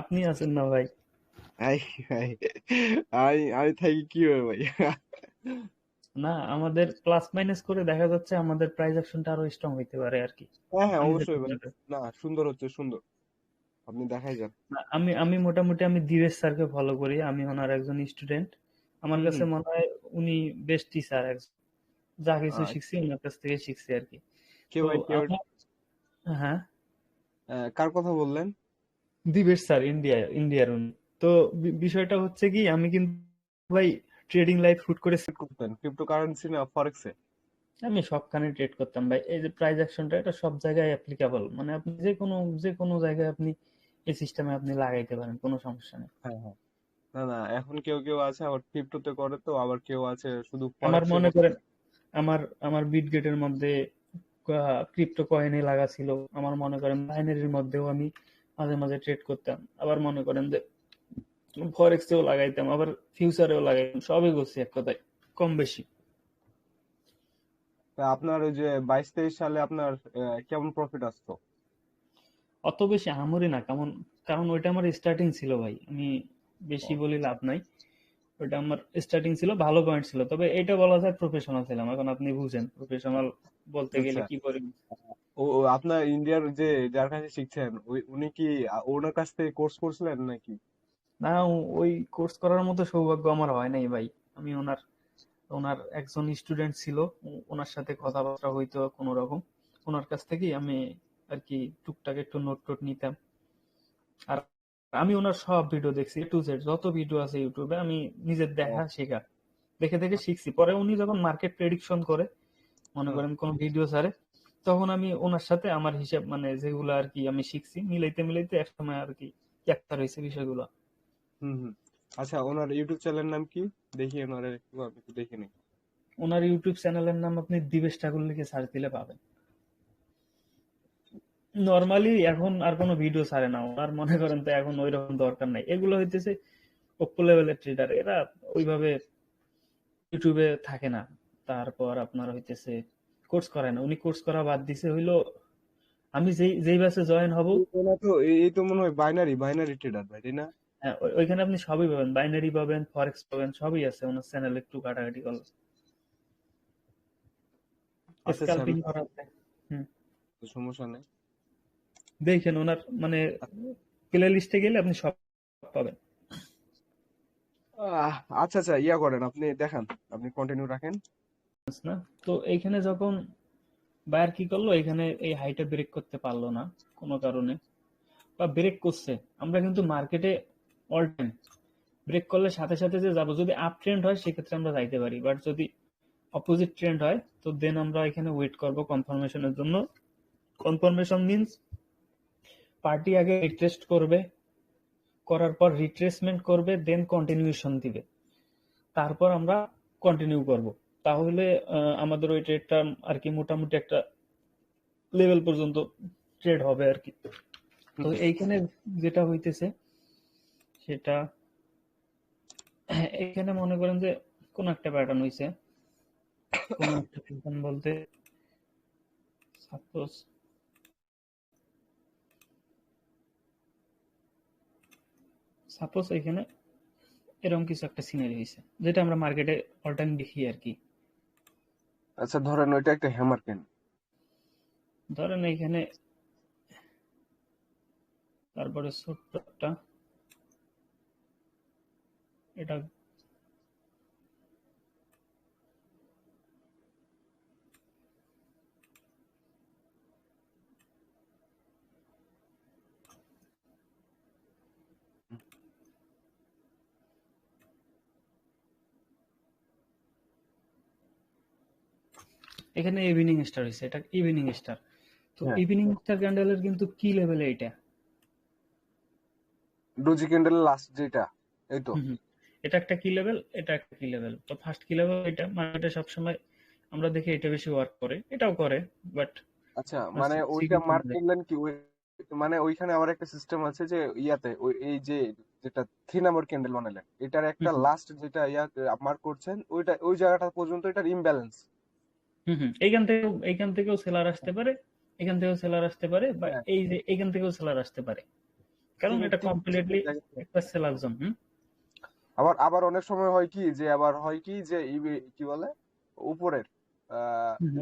আপনি আছেন না ভাই? আই ভাই, আমি থাকি কিভাবে ভাই? না, আমাদের প্লাস মাইনাস করে দেখা যাচ্ছে আমাদের প্রাইস অ্যাকশনটা আরো স্ট্রং হইতে পারে আর কি। হ্যাঁ হ্যাঁ, আমি যেটা অবশ্যই ভাই। মনে করি। না, সুন্দর হচ্ছে, সুন্দর। আপনি দেখাই যান। না, আমি আমি মোটামুটি আমি ধীরেজ স্যারকে ফলো করি। আমি ওনার একজন স্টুডেন্ট। আমার হুম কাছে হুম। মনে হয় উনি বেস্ট টিচার একজন। যা কিছু আহ, শিখছি ওনার কাছ থেকে শিখছি আর কি। কে তো ভাই, কে ওটা? আমার, হ্যাঁ, কার কথা বললেন? দিবেশ স্যার, ইন্ডিয়ার উনি। তো বিষয়টা হচ্ছে কি, আমি কিন্তু ভাই ট্রেডিং লাইফ শুট করে ট্রেড করতেন ক্রিপ্টো কারেন্সি না ফরেক্সে? আমি সবখানে ট্রেড করতাম ভাই। এই যে প্রাইস অ্যাকশনটা, এটা সব জায়গায় অ্যাপ্লিকেবল। মানে আপনি যে কোনো জায়গায় আপনি এই সিস্টেমে আপনি লাগাইতে পারেন, কোনো সমস্যা নেই। হ্যাঁ হ্যাঁ। না না, এখন কেউ কেউ আছে আবার ক্রিপ্টোতে করে, তো আবার কেউ আছে শুধু আমার ফরেক্সে মনে করতে। করেন, আমার আমার বিটগেটের মধ্যে ক্রিপ্টো কয়েনে লাগা ছিল। আমার মনে করেন বাইনারির মধ্যেও আমি মাঝে মাঝে ট্রেড করতাম। আবার মনে করেন যে ফরেক্সেও লাগাইতাম, আবার ফিউচারেও লাগাইতাম, সবই করছি এক কথায়, কম বেশি। তা আপনার ওই যে 22-23 সালে আপনার কেমন প্রফিট আসতো? অত বেশি আহামরি না, কারণ ওইটা আমার স্টার্টিং ছিল ভাই। আমি ও, বেশি বলি লাভ নাই। ওটা আমার স্টার্টিং ছিল, ভালো পয়েন্ট ছিল, তবে এটা বলা যায় প্রফেশনাল ছিলাম। এখন আপনি বুঝেন প্রফেশনাল বলতে গেলে আচ্ছা। কি করি। ও আপনার ইন্ডিয়ার যে যার কাছে শিখছেন, উনি কি ওনার কাছ থেকে কোর্স করছিলেন নাকি? না, ওই কোর্স করার মতো সৌভাগ্য আমার হয় নাই ভাই। আমি ওনার ওনার একজন স্টুডেন্ট ছিল। ওনার সাথে কথাবার্তা হইতো কোনো রকম। ওনার কাছ থেকেই আমি আর কি টুকটাক একটু নোট টোট নিতাম। আর আমি ওনার সব ভিডিও দেখছি, টু জেড যত ভিডিও আছে ইউটিউবে, আমি নিজের ও, দেখা শেখা, দেখে দেখে শিখছি। পরে উনি যখন মার্কেট প্রেডিকশন করে, মনে হুম করেন কোন ভিডিও ছাড়ে, তখন আমি ওনার সাথে আমার হিসাব, মানে যেগুলো আর কি আমি শিখছি, মিলাইতে মিলাইতে একসময় আর কি ক্যাপ্টার হয়েছে বিষয়গুলো। হুম হুম। আচ্ছা, ওনার ইউটিউব চ্যানেলের নাম কি? দেখি ওনার একটু, আমি একটু দেখে নিই। ওনার ইউটিউব চ্যানেলের নাম আপনি দিবেশ ঠাকুর লিখে সার্চ দিলে পাবেন। নর্মালি এখন আর কোনো ভিডিও ছাড়ে না ওনার, মনে করেন তো এখন ওই রকম দরকার নাই। এগুলো হইতেছে ওপ্পো লেভেলের ট্রেডার, এরা ওইভাবে ইউটিউবে থাকে না। তারপর আপনার হইতেছে কোর্স করায় না, উনি কোর্স করা বাদ দিছে হইলো। আমি যেই যেই ব্যাচে জয়েন হব, ওনা তো এই তো মনে হয় বাইনারি বাইনারি ট্রেডার ভাই, তাই না? হ্যাঁ, ওইখানে আপনি সবই পাবেন, বাইনারি পাবেন, ফরেক্স পাবেন, সবই আছে ওনার চ্যানেলে, একটু ঘাটাঘাটি করলে আচ্ছা আচ্ছা, স্ক্যাল্পিং করা যায়। হুম, সমস্যা নেই। দেখেন ওনার মানে প্লে লিস্টে গেলে আপনি সব পাবেন। আহ, আচ্ছা আচ্ছা, ইয়া করেন, আপনি দেখান, আপনি কন্টিনিউ রাখেন। না, তো এইখানে যখন বায়ার কি করলো, এখানে এই হাইটা ব্রেক করতে পারলো না কোনো কারণে, বা ব্রেক করছে, আমরা কিন্তু মার্কেটে অল টাইম ব্রেক করলে সাথে সাথে যে যাবো, যদি আপ ট্রেন্ড হয় সেক্ষেত্রে আমরা যাইতে পারি, বাট যদি অপোজিট ট্রেন্ড হয় তো দেন আমরা এখানে ওয়েট করব কনফার্মেশনের জন্য। কনফার্মেশন মিন্স পার্টি আগে রিট্রেস্ট করবে, করার পর রিট্রেসমেন্ট করবে, দেন কন্টিনিউশন দিবে, তারপর আমরা কন্টিনিউ করব। তাহলে আমাদের ওই ট্রেডটা আর কি মোটামুটি একটা লেভেল পর্যন্ত ট্রেড হবে আর কি। তো এইখানে যেটা হইতেছে সেটা, এখানে মনে করেন যে কোন একটা প্যাটার্ন হইছে, কোন একটা প্যাটার্ন বলতে সাপোজ সাপোজ এখানে এরকম কিছু একটা সিনারি হয়েছে, যেটা আমরা মার্কেটে অল টাইম দেখি আর কি। আচ্ছা, ধরেন ওইটা একটা হ্যামার কেন। ধরেন এইখানে, তারপরে ছোট্ট একটা, এটা এখানে ইভিনিং স্টার হয়েছে, এটা ইভিনিং স্টার। তো হ্যাঁ, ইভিনিং স্টার ক্যান্ডেলের কিন্তু কি লেভেলে এটা। ডোজি ক্যান্ডেল লাস্ট যেটা, এই তো। হুম হুম। এটা একটা কি লেভেল, এটা একটা কি লেভেল, তো ফার্স্ট কি লেভেল, এটা মার্কেটে সবসময় আমরা দেখি এটা বেশি ওয়ার্ক করে, এটাও করে, বাট আচ্ছা, মানে ওইটা মার্ক করলেন কি ওই, মানে ওইখানে আমার একটা সিস্টেম আছে যে ইয়াতে ওই এই যে যেটা 3 নাম্বার ক্যান্ডেল বানালেন, এটার একটা লাস্ট যেটা ইয়া মার্ক করছেন, ওইটা ওই জায়গাটা পর্যন্ত এটার ইমব্যালেন্স। হুম হুম, এইখান থেকেও সেলার আসতে পারে, এখান থেকেও সেলার আসতে পারে, বা হ্যাঁ, এই যে এইখান থেকেও সেলার আসতে পারে। কারণ এটা ঠিক কমপ্লিটলি একটা সেলার জোন। আবার আবার অনেক সময় হয় কি যে কি বলে উপরের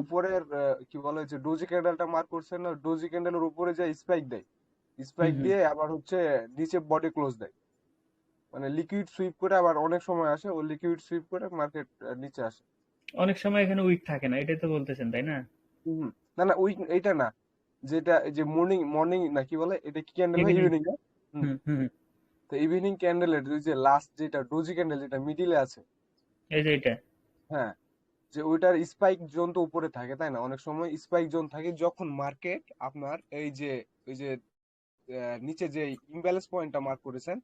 উপরের কি বলে যে ডোজি ক্যান্ডেলটা মার্ক করছে না, ডোজি ক্যান্ডেলের উপরে যে স্পাইক দেয়, স্পাইক দিয়ে আবার হচ্ছে নিচে বডি ক্লোজ দেয়, মানে লিকুইড সুইপ করে আবার অনেক সময় আসে, ও লিকুইড সুইপ করে মার্কেট নিচে আসে। অনেক সময় এখানে উইক থাকে না, এটাই তো বলতেছেন, তাই না? হুম। না না উইক এইটা না, যেটা এই যে মর্নিং মর্নিং না কি বলে এটা কি ক্যান্ডেল হয়, ইভিনিং। ইভিনিং না? হুম। হুম হুম হুম। তো ইভিনিং ক্যান্ডেলের যে লাস্ট যেটা ডোজি ক্যান্ডেল যেটা মিডিলে আছে, এই যে এটা। হ্যাঁ, যে ওইটার স্পাইক জোন তো উপরে থাকে তাই না, অনেক সময় স্পাইক জোন থাকে যখন মার্কেট আপনার এই যে নিচে যে ইমব্যালেন্স পয়েন্টটা মার্ক করেছেন,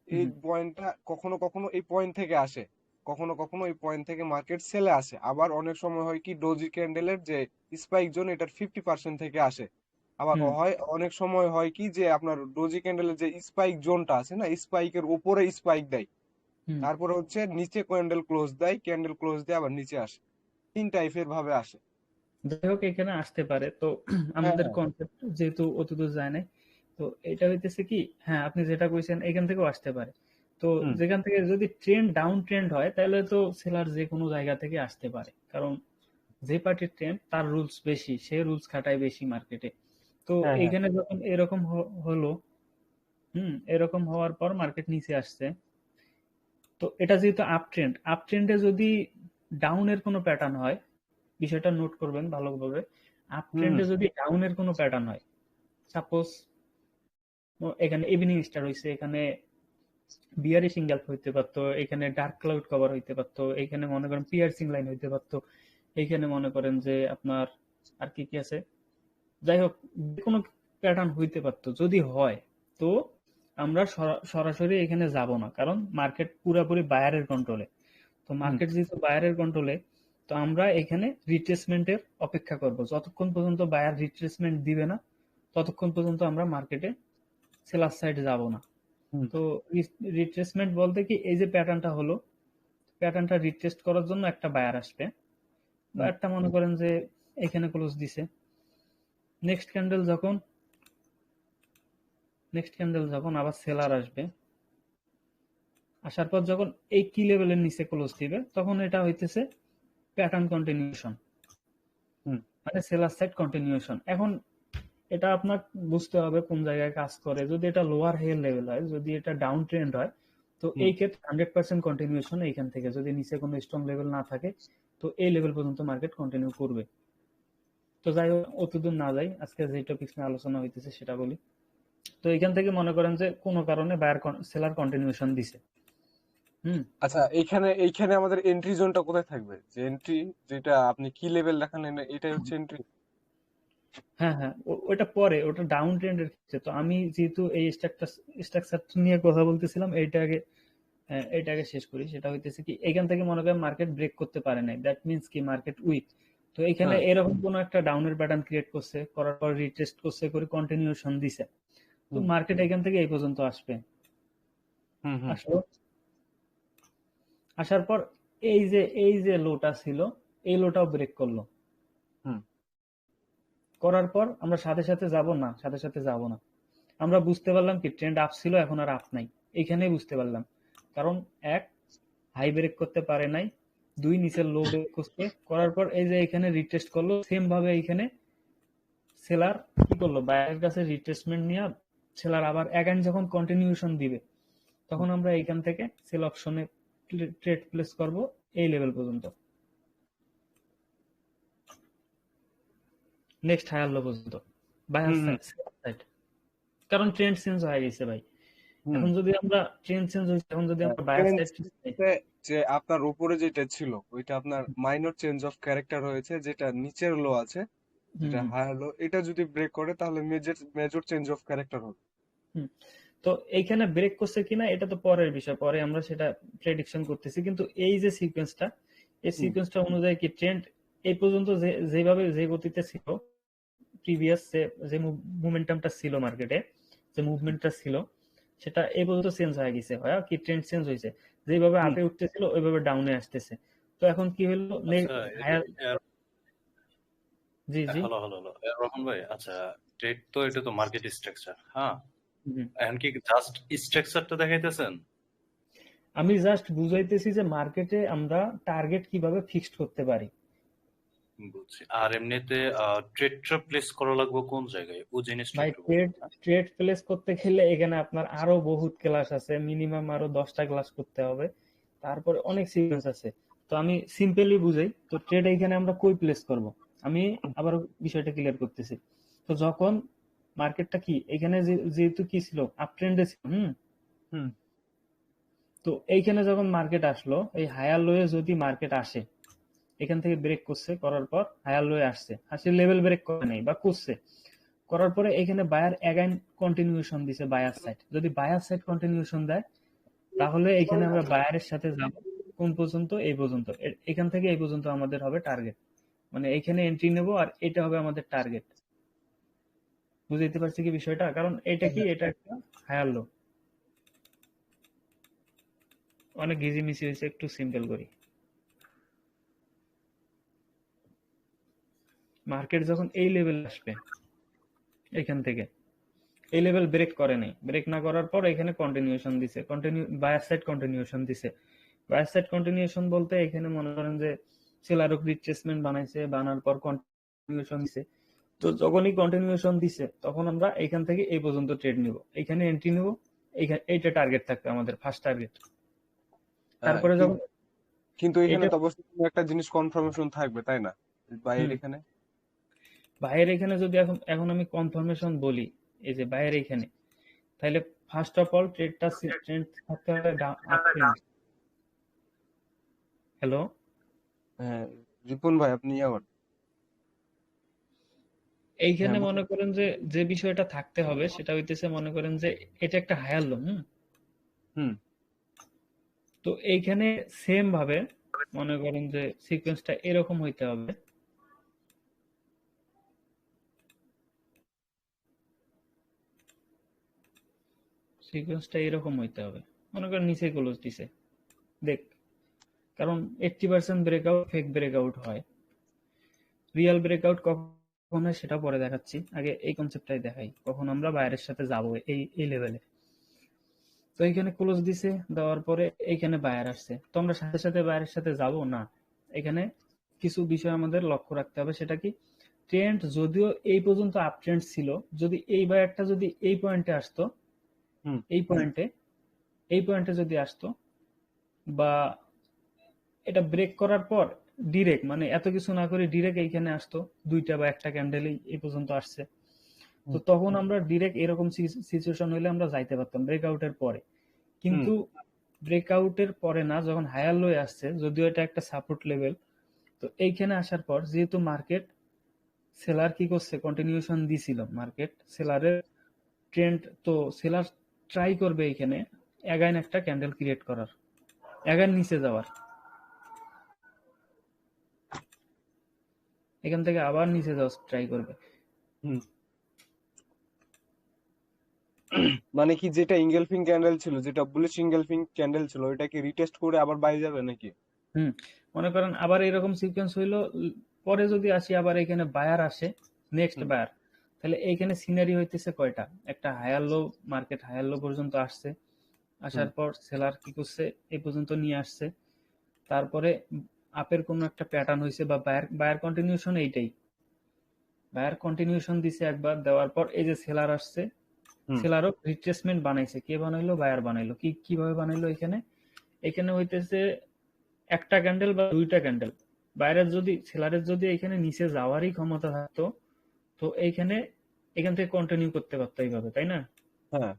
এই হুম পয়েন্টটা কখনো কখনো এই পয়েন্ট থেকে আসে, কখনো কখনো এই পয়েন্ট থেকে মার্কেট সেলে আসে, আবার অনেক সময় হয় কি ডোজি ক্যান্ডেলের যে স্পাইক জোন এটার 50% থেকে আসে। আবার হুম হয় অনেক সময় হয় কি যে আপনার ডোজি ক্যান্ডেলের যে স্পাইক জোনটা আছে না, স্পাইকের উপরে স্পাইক দেয়, হুম। তারপরে হচ্ছে নিচে ক্যান্ডেল ক্লোজ দেয়, ক্যান্ডেল ক্লোজ দিয়ে আবার নিচে আসে, তিন টাইপের ভাবে আসে। যাই হোক, এখানে আসতে পারে তো। হ্যাঁ আমাদের হ্যাঁ। কনসেপ্ট যেহেতু অতদূর যায় নাই, তো এটা হইতেছে কি, হ্যাঁ আপনি যেটা কইছেন এখান থেকেও আসতে পারে। তো হুম যেখান থেকে যদি ট্রেন্ড ডাউন ট্রেন্ড হয় তাহলে তো সেলার যে কোনো জায়গা থেকে আসতে পারে, কারণ যে পার্টির ট্রেন্ড তার রুলস বেশি, সে রুলস খাটায় বেশি মার্কেটে। তো হ্যাঁ হ্যাঁ। এইখানে যখন এরকম হলো, এরকম হওয়ার পর মার্কেট নিচে আসছে, তো এটা যেহেতু আপ ট্রেন্ড, আপ ট্রেন্ডে যদি ডাউনের কোনো প্যাটার্ন হয়, বিষয়টা নোট করবেন ভালোভাবে। আপ হুম ট্রেন্ডে যদি ডাউনের কোনো প্যাটার্ন হয়, সাপোজ এখানে ইভিনিং স্টার হইছে, এখানে বিয়ারিশ ইঙ্গাল হইতে পারতো, এখানে ডার্ক ক্লাউড কভার হইতে পারতো, এখানে মনে করেন পিয়ার্সিং লাইন হইতে পারতো, এইখানে মনে করেন যে আপনার আর কি কি আছে, যাই হোক যে কোনো প্যাটার্ন হইতে পারতো। যদি হয় তো আমরা সরাসরি এখানে যাব না, কারণ মার্কেট পুরোপুরি বায়ারের কন্ট্রোলে। তো হুম মার্কেট যেহেতু বায়ারের কন্ট্রোলে, তো আমরা এখানে রিট্রেসমেন্টের অপেক্ষা করব, যতক্ষণ পর্যন্ত বায়ার রিট্রেসমেন্ট দিবে না ততক্ষণ পর্যন্ত আমরা মার্কেটে সেলার সাইড যাব না। হুম তো রিট্রেসমেন্ট বলতে কি, এই যে প্যাটার্নটা হলো, প্যাটার্নটা রিট্রেস্ট করার জন্য একটা বায়ার আসবে, হুম বায়ারটা মনে করেন যে এখানে ক্লোজ দিছে। নেক্সট ক্যান্ডেল যখন নেক্সট ক্যান্ডেল যখন আবার সেলার আসবে, আসার পর যখন এই কি লেভেলের নিচে ক্লোজ দিবে, তখন এটা হইতেছে প্যাটার্ন কন্টিনিউশন, হুম মানে সেলার সাইড কন্টিনিউশন। এখন এটা আপনার বুঝতে হবে কোন জায়গায় কাজ করে। যদি এটা লোয়ার হেয়ার লেভেল হয়, যদি এটা ডাউন ট্রেন্ড হয়, তো হুম। এই ক্ষেত্রে 100% কন্টিনিউশন এইখান থেকে, যদি নিচে কোনো স্ট্রং লেভেল না থাকে, তো এই লেভেল পর্যন্ত মার্কেট কন্টিনিউ করবে। তো যাই হোক, অতদূর না যাই, আজকে যে টপিক নিয়ে আলোচনা হইতেছে সেটা বলি। তো এখান থেকে মনে করেন যে কোনো কারণে বায়ার সেলার কন্টিনিউশন দিছে। হুম। আচ্ছা, এইখানে এইখানে আমাদের এন্ট্রি জোনটা কোথায় থাকবে, যে এন্ট্রি যেটা আপনি কি লেভেল দেখালেন এটাই হচ্ছে এন্ট্রি? হ্যাঁ হ্যাঁ, ওটা পরে, ওটা ডাউন ট্রেন্ডের ক্ষেত্রে। তো আমি যেহেতু এই স্ট্রাকচার নিয়ে কথা বলতেছিলাম, এইটা আগে শেষ করি। সেটা হইতেছে কি, এখান থেকে মনে করেন মার্কেট ব্রেক করতে পারে নাই, দ্যাট মিন্স কি মার্কেট উইক। তো এখানে হ্যাঁ। এরকম কোন একটা ডাউনের প্যাটার্ন ক্রিয়েট করছে, করার পর রিটেস্ট করছে, করে কন্টিনিউশন দিছে। তো হুম মার্কেট এখান থেকে এই পর্যন্ত আসবে, হুম হুম আসলো। আসার পর এই যে লোটা ছিল, এই লোটাও ব্রেক করলো। হুম করার পর আমরা সাথে সাথে যাব না, সাথে সাথে যাব না। আমরা বুঝতে পারলাম কি ট্রেন্ড আপ ছিল, এখন আর আপ নাই। এইখানেই বুঝতে পারলাম, কারণ এক, হাই ব্রেক করতে পারে নাই, দুই, নিচের লো ব্রেক করছে, করার পর এই যে এখানে রিটেস্ট করলো, সেম ভাবে এইখানে সেলার কি করলো, বাইরের কাছে রিট্রেসমেন্ট নিয়ে সেলার আবার অ্যাগাইন যখন কন্টিনিউশন দিবে, হুম। তখন আমরা এইখান থেকে সেল অপশনে ট্রেড প্লেস করব এই লেভেল পর্যন্ত, নেক্সট হায়ার লো পর্যন্ত, বায়ার হুম সাইড। কারণ ট্রেন্ড চেঞ্জ হয়ে গেছে ভাই। হুম। এখন যদি আমরা ট্রেন্ড চেঞ্জ হয়েছে, এখন যদি আমরা বায়ার চেঞ্জ সাইড, যে আপনার উপরে যেটা ছিল ওইটা আপনার মাইনর চেঞ্জ অফ ক্যারেক্টার হয়েছে, যেটা নিচের লো আছে, হুম যেটা হুম হায়ার লো, এটা যদি ব্রেক করে তাহলে major major change of character হবে। হুম। তো এইখানে ব্রেক করছে কিনা এটা তো পরের বিষয়, পরে আমরা সেটা প্রেডিকশন করতেছি। কিন্তু এই যে সিকোয়েন্সটা, এই হুম সিকোয়েন্সটা অনুযায়ী কি ট্রেন্ড এই পর্যন্ত যেভাবে যে গতিতে ছিল, প্রিভিয়াস যে মুভমেন্টামটা ছিল মার্কেটে, যে মুভমেন্টটা ছিল, সেটা এই পর্যন্ত চেঞ্জ হয়ে গেছে, হয় কি ট্রেন্ড চেঞ্জ হয়েছে, যেভাবে হুম। আপে উঠতেছিল ওইভাবে ডাউনে আসতেছে। তো এখন কি হলো, আচ্ছা হায়ার। জি জি। হ্যালো হ্যালো হ্যালো রহমান ভাই, আচ্ছা ট্রেড তো এটা তো মার্কেট স্ট্রাকচার, হ্যাঁ। হুম। এখন কি জাস্ট স্ট্রাকচারটা দেখাইতেছেন? আমি জাস্ট বুঝাইতেছি যে মার্কেটে আমরা টার্গেট কিভাবে ফিক্সড করতে পারি। বুঝছি। আর এমনিতে ট্রেডটা প্লেস করা লাগবে কোন জায়গায়, ও জিনিসটা ভাই একটু ট্রেড বলুন না। ট্রেড প্লেস করতে গেলে এখানে আপনার আরো বহুত ক্লাস আছে, মিনিমাম আরো 10টা ক্লাস করতে হবে, তারপরে অনেক সিকোয়েন্স আছে। তো আমি সিম্পলি বুঝাই, তো ট্রেড এখানে আমরা কই প্লেস করব, আমি আবার বিষয়টা ক্লিয়ার করতেছি। তো যখন মার্কেটটা কি এখানে যেহেতু কি ছিল, আপ ট্রেন্ডে ছিল, হুম তো এইখানে যখন মার্কেট আসলো, এই হায়ার লোয়ে যদি মার্কেট আসে, এখান থেকে ব্রেক করছে, করার পর হায়ার লোয়ে আসছে, আসলে লেভেল ব্রেক করে নেই বা করছে, করার পরে এখানে বায়ার এগাইন কন্টিনিউশন দিছে বায়ার সাইড, যদি বায়ার সাইড কন্টিনিউশন দেয় তাহলে এখানে আমরা বায়ারের সাথে যাব কোন পর্যন্ত, এই পর্যন্ত, এখান থেকে এই পর্যন্ত আমাদের হবে টার্গেট, মানে এখানে এন্ট্রি নেব আর এটা হবে আমাদের টার্গেট। বুঝতে পারছি কি বিষয়টা? কারণ এটা কি, এটা একটা হায়ার লো, অনেক ঘিজিমিজি হয়েছে, একটু সিম্পল করি। মার্কেট যখন এই লেভেল আসবে, এখান থেকে এই লেভেল ব্রেক করে নাই, ব্রেক না করার পর এখানে কন্টিনিউশন দিছে, বায়ার সাইড কন্টিনিউশন দিছে। বায়ার সাইড কন্টিনিউশন বলতে এখানে মনে করেন যে সেলারও রিট্রেসমেন্ট বানাইছে, বানার পর কন্টিনিউশন দিছে। তো যখনই কন্টিনিউশন দিছে তখন আমরা এখান থেকে এই পর্যন্ত ট্রেড নিব, এখানে এন্ট্রি নিব, এইখানে এইটা টার্গেট থাকবে আমাদের ফার্স্ট টার্গেট। তারপরে যখন কিন্তু এখানে এটা তো অবশ্যই কোনো একটা জিনিস কনফার্মেশন থাকবে, তাই না? বাইরের এখানে বাইরের এখানে যদি এখন এখন আমি কনফার্মেশন বলি, এই যে বাইরের এখানে, তাহলে ফার্স্ট অফ অল ট্রেন্ড থাকতে হবে আপ ট্রেন্ড। হ্যালো, হ্যাঁ রিপন ভাই আপনি আবার এইখানে হ্যাঁ মনে করেন যে যে বিষয়টা থাকতে হবে সেটা হইতেছে, মনে করেন যে এটা একটা হায়ার লো, হুম তো এইখানে সেম ভাবে মনে করেন যে সিকোয়েন্সটা এরকম হইতে হবে, সিকোয়েন্সটা এরকম হইতে হবে, মনে করেন নিচে ক্লোজ দিছে, দেখ, কারণ 80% ব্রেকআউট ফেক ব্রেকআউট হয়, রিয়েল ব্রেকআউট কখন হয় সেটা পরে দেখাচ্ছি, আগে এই কনসেপ্টটাই দেখাই কখন আমরা বাইরের সাথে যাব এই এই লেভেলে। তো এইখানে ক্লোজ দিছে, দেওয়ার পরে এইখানে বায়ার আসছে, তো আমরা সাথে সাথে বায়ারের সাথে যাব না, এখানে কিছু বিষয় আমাদের লক্ষ্য রাখতে হবে। সেটা কি, ট্রেন্ড যদিও এই পর্যন্ত আপ ট্রেন্ড ছিল, যদি এই বায়ারটা যদি এই পয়েন্টে আসতো, হুম এই পয়েন্টে এই পয়েন্টে যদি আসতো, বা এটা ব্রেক করার পর ডিরেক্ট, মানে এত কিছু না করে ডিরেক্ট এইখানে আসতো, দুইটা বা একটা ক্যান্ডেলেই এই পর্যন্ত আসছে, তো হুম তখন আমরা ডিরেক্ট এরকম সিচুয়েশন হইলে আমরা যাইতে পারতাম ব্রেকআউটের পরে। হুম কিন্তু ব্রেকআউটের পরে না, যখন হায়ার লোয়ে আসছে, যদিও এটা একটা সাপোর্ট লেভেল, তো এইখানে আসার পর যেহেতু মার্কেট সেলার কি করছে, কন্টিনিউশন দিছিল, মার্কেট সেলারের ট্রেন্ড, তো সেলার ট্রাই করবে এখানে এগাইন একটা ক্যান্ডেল ক্রিয়েট করার, এগাইন নিচে যাওয়ার, এখান থেকে আবার নিচে যাওয়ার ট্রাই করবে। হুম মানে কি, যেটা ইঙ্গেলফিং ক্যান্ডেল ছিল, যেটা বুলিশ ইঙ্গেলফিং ক্যান্ডেল ছিল, ওইটাকে রিটেস্ট করে আবার বাইরে যাবে নাকি? হুম, মনে করেন আবার এরকম সিকোয়েন্স হইলো, পরে যদি আসি আবার এখানে বায়ার আসে, নেক্সট হুম বায়ার, তাহলে এইখানে সিনারি হইতেছে কয়টা, একটা higher low, market higher low পর্যন্ত আসছে, হুম আসার পর সেলার কি করছে, এই পর্যন্ত নিয়ে আসছে, তারপরে আপের কোনো একটা প্যাটার্ন হয়েছে, বা বায়ার বায়ার কন্টিনিউশন, এইটাই বায়ার কন্টিনিউশন দিছে একবার, দেওয়ার পর এই যে সেলার আসছে, হুম সেলারও রিট্রেসমেন্ট বানাইছে, কে বানাইলো, বায়ার বানাইলো, কি কিভাবে বানাইলো, এখানে এখানে হইতেছে একটা ক্যান্ডেল বা দুইটা ক্যান্ডেল, বাইরের যদি সেলারের যদি এখানে নিচে যাওয়ারই ক্ষমতা থাকতো, তো এইখানে এখান থেকে কন্টিনিউ করতে পারতো এইভাবে, তাই না? হ্যাঁ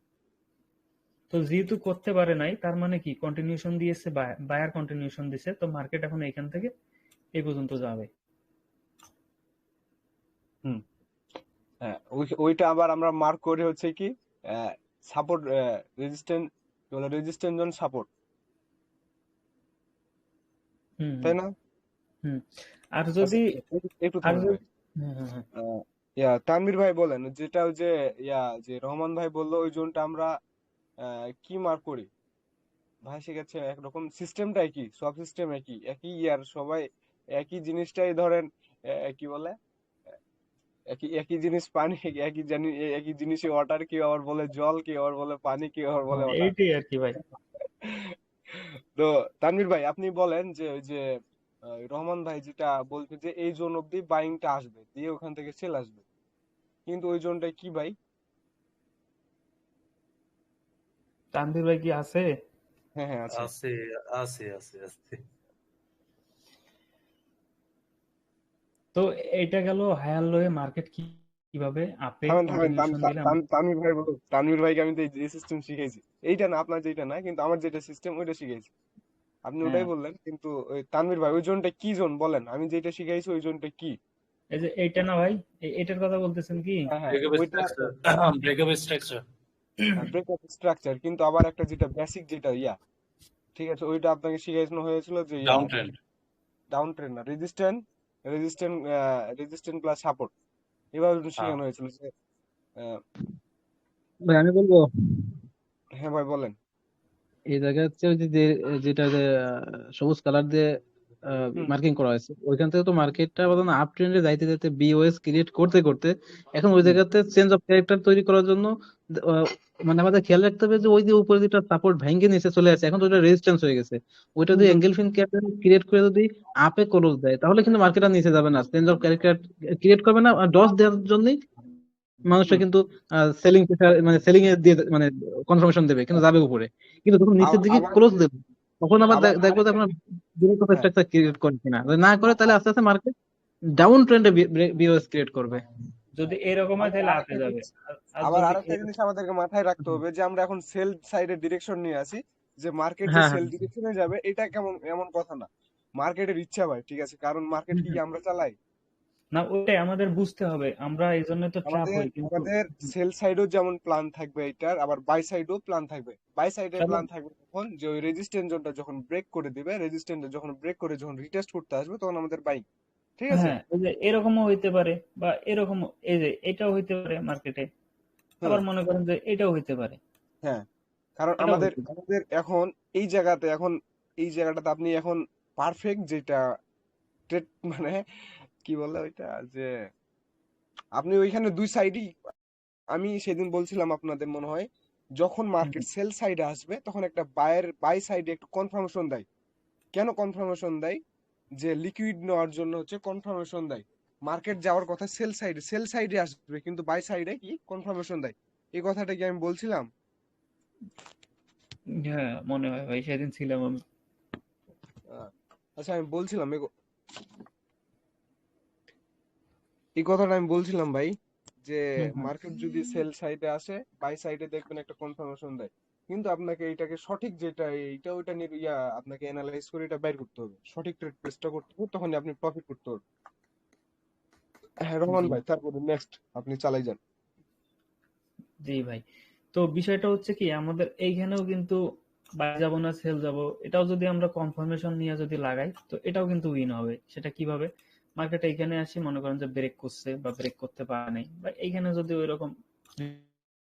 তো যেহেতু করতে পারে নাই, তার মানে কি, কন্টিনিউশন দিয়েছে, বায়ার কন্টিনিউশন দিছে, তো মার্কেট এখন এখান থেকে এই পর্যন্ত যাবে। হুম হ্যাঁ ওইটা আবার আমরা মার্ক করে হচ্ছে কি সাপোর্ট, রেজিস্ট্যান্ট, কি বলে, রেজিস্ট্যান্ট জোন সাপোর্ট, হুম হুম তাই না? হুম। আর আচ্ছা যদি, একটু আর থামেন যদি, ভাই। তানভীর ভাই বলেন, যেটা ওই যে যে রহমান ভাই বললো ওই জোনটা আমরা কি মার্ক করি? ভাই শিখাচ্ছে একরকম, সিস্টেমটা একই, সব সিস্টেম একই একই ইয়ার সবাই একই জিনিসটাই ধরেন, কি বলে, একই একই জিনিস পানি, একই জিনিসই ওয়াটার, কেউ আবার বলে জল, কেউ আবার বলে পানি, কেউ আবার বলে ওয়াটার। এইটাই আর কি ভাই। তো তানভীর ভাই আপনি বলেন যে ওই যে রহমান ভাই যেটা বলছে যে এই জোন অব্দি বাইংটা আসবে, দিয়ে ওখান থেকে সেল আসবে, কিন্তু ওই জোনটা কি ভাই? তানভীর ভাই কি আছে? হ্যাঁ হ্যাঁ আছে। আছে আছে আছে আছে। তো এটা গেল হায়ার লোয়ে মার্কেট কিভাবে আপে থামেন থামেন, কন্টিনিউশন দিলে তানভীর ভাই বলুন, তানভীর ভাইকে আমি তো এই সিস্টেম শিখাইছি। এইটা না, আপনার যেটা না, কিন্তু আমার যেটা সিস্টেম ওইটা শিখাইছি। আপনি হ্যাঁ, ওটাই বললেন, কিন্তু ওই তানভীর ভাই ওই জোনটা কি জোন বলেন, আমি যেটা শিখাইছি ওই জোনটা কি? এই যে এইটা না ভাই, এটার কথা বলতেছেন কি? হ্যাঁ হ্যাঁ ব্রেকআপ ওইটা। Structure, breakup structure, breakup structure, কিন্তু আবার একটা যেটা বেসিক যেটা ঠিক আছে, ওইটা আপনাকে শিখানো হয়েছিল যে ডাউন ট্রেন্ড। ডাউন ট্রেন্ড না, resistant, resistant resistant plus support, এভাবে একটু হ্যাঁ, শেখানো হয়েছিল যে আহ, ভাই আমি বলবো, হ্যাঁ ভাই বলেন। এই জায়গা হচ্ছে ওই যে যেটা যে সবুজ কালার দিয়ে হুম মার্কিং করা হয়েছে, ওইখান থেকে তো মার্কেটটা বর্তমানে আপ ট্রেন্ডে যাইতে যাইতে বিওএস ক্রিয়েট করতে করতে এখন ওই হুম জায়গাতে চেঞ্জ অফ ক্যারেক্টার তৈরি করার জন্য আহ, মানে আমাদের খেয়াল রাখতে হবে যে ওই যে উপরে যেটা সাপোর্ট ভেঙে নিচে চলে আসে, এখন তো ওটা রেজিস্ট্যান্স হয়ে গেছে। ওইটা হুম যদি হুম অ্যাঙ্গেল ফিন ক্যান্ডেল ক্রিয়েট করে যদি আপে ক্লোজ দেয়, তাহলে কিন্তু মার্কেট আর নিচে যাবে না, চেঞ্জ অফ ক্যারেক্টার ক্রিয়েট করবে না। আর ডস দেওয়ার জন্য মানুষটা হুম। কিন্তু সেলিং মানে সেলিং এ দিয়ে মানে কনফার্মেশন দেবে, কিন্তু যাবে উপরে। কিন্তু যখন নিচের দিকে আবার ক্লোজ দেবে, তখন আবার আবার দেখবো যে আরেকটা আপনার জিনিস। বিরূপ হ্যাঁ স্ট্রাকচার ক্রিয়েট করে কিনা। যদি না করে তাহলে আস্তে আস্তে মার্কেট ডাউন ট্রেন্ডে বিওএস ক্রিয়েট করবে। যদি এরকম হয় আবার তাহলে আপে আরেকটা যাবে। জিনিস, আর আবার যদি আরেকটা জিনিস আমাদেরকে মাথায় রাখতে হবে যে আমরা এখন সেল সাইডের ডিরেকশন নিয়ে আছি, যে মার্কেট যে হ্যাঁ হ্যাঁ সেল ডিরেকশনে যাবে এটা কেমন এমন কথা না। মার্কেটের ইচ্ছা ভাই, ঠিক আছে, কারণ মার্কেট হুম, কি হুম। আমরা চালাই? না, ওইটাই আমাদের বুঝতে হবে, আমরা এই জন্য তো ট্রাপ আমাদের হই কিন্তু। আমাদের সেল সাইডেও যেমন প্ল্যান থাকবে এটার, আবার বাই সাইডেও প্ল্যান থাকবে। বাই সাইডের কারণ প্ল্যান থাকবে তখন যে ওই রেজিস্ট্যান্স জোনটা যখন ব্রেক করে দিবে, রেজিস্ট্যান্স যখন ব্রেক করে যখন রিটেস্ট করতে আসবে, তখন আমাদের বাই, ঠিক আছে। হ্যাঁ, এই যে এরকমও হইতে পারে, বা এরকম, এই যে এটাও হইতে পারে মার্কেটে। হুম। আবার মনে করেন যে এটাও হইতে পারে, হ্যাঁ, কারণ এটাও আমাদের হইতে পারে। আমাদের এখন এই জায়গাতে, এখন এই জায়গাটাতে আপনি এখন পারফেক্ট যেটা ট্রেড মানে কি বলে ওইটা, যে আপনি ওইখানে দুই সাইডই, আমি সেদিন বলছিলাম আপনাদের মনে হয়, যখন হুম, মার্কেট সেল সাইডে আসবে তখন একটা বাই সাইডে একটু কনফার্মেশন দেয়। কেন কনফার্মেশন দেয়? যে লিকুইড নেওয়ার জন্য হচ্ছে কনফার্মেশন দেয়। মার্কেট যাওয়ার কথা সেল সাইডে আসবে, কিন্তু বাই সাইডে কি কনফার্মেশন দেয়। এই কথাটা কি আমি বলছিলাম? হ্যাঁ মনে হয় ভাই, সেদিন ছিলাম আমি। আহ, আচ্ছা আমি বলছিলাম এই কথাটা আমি বলছিলাম ভাই, যে হুম, হুম। মার্কেট যদি সেল সাইডে আসে, বাই সাইডে দেখবেন একটা কনফার্মেশন দেয়, কিন্তু আপনাকে এটাকে সঠিক যেটা এইটা ওইটা নিয়ে আপনাকে অ্যানালাইজ করে এটা বের করতে হবে, সঠিক ট্রেড প্লেসটা করতে হবে, তখনই আপনি প্রফিট করতে পারবেন। হ্যাঁ রহমান জি, ভাই, তারপরে নেক্সট আপনি চালাই যান। জি ভাই। তো বিষয়টা হচ্ছে কি, আমাদের এইখানেও কিন্তু বাই যাব না সেল যাব, এটাও যদি আমরা কনফার্মেশন নিয়ে যদি লাগাই, তো এটাও কিন্তু উইন হবে। সেটা কিভাবে? মার্কেট এইখানে আসি, মনে করেন যে ব্রেক করছে বা ব্রেক করতে পারে নাই, বা এইখানে যদি ওই রকম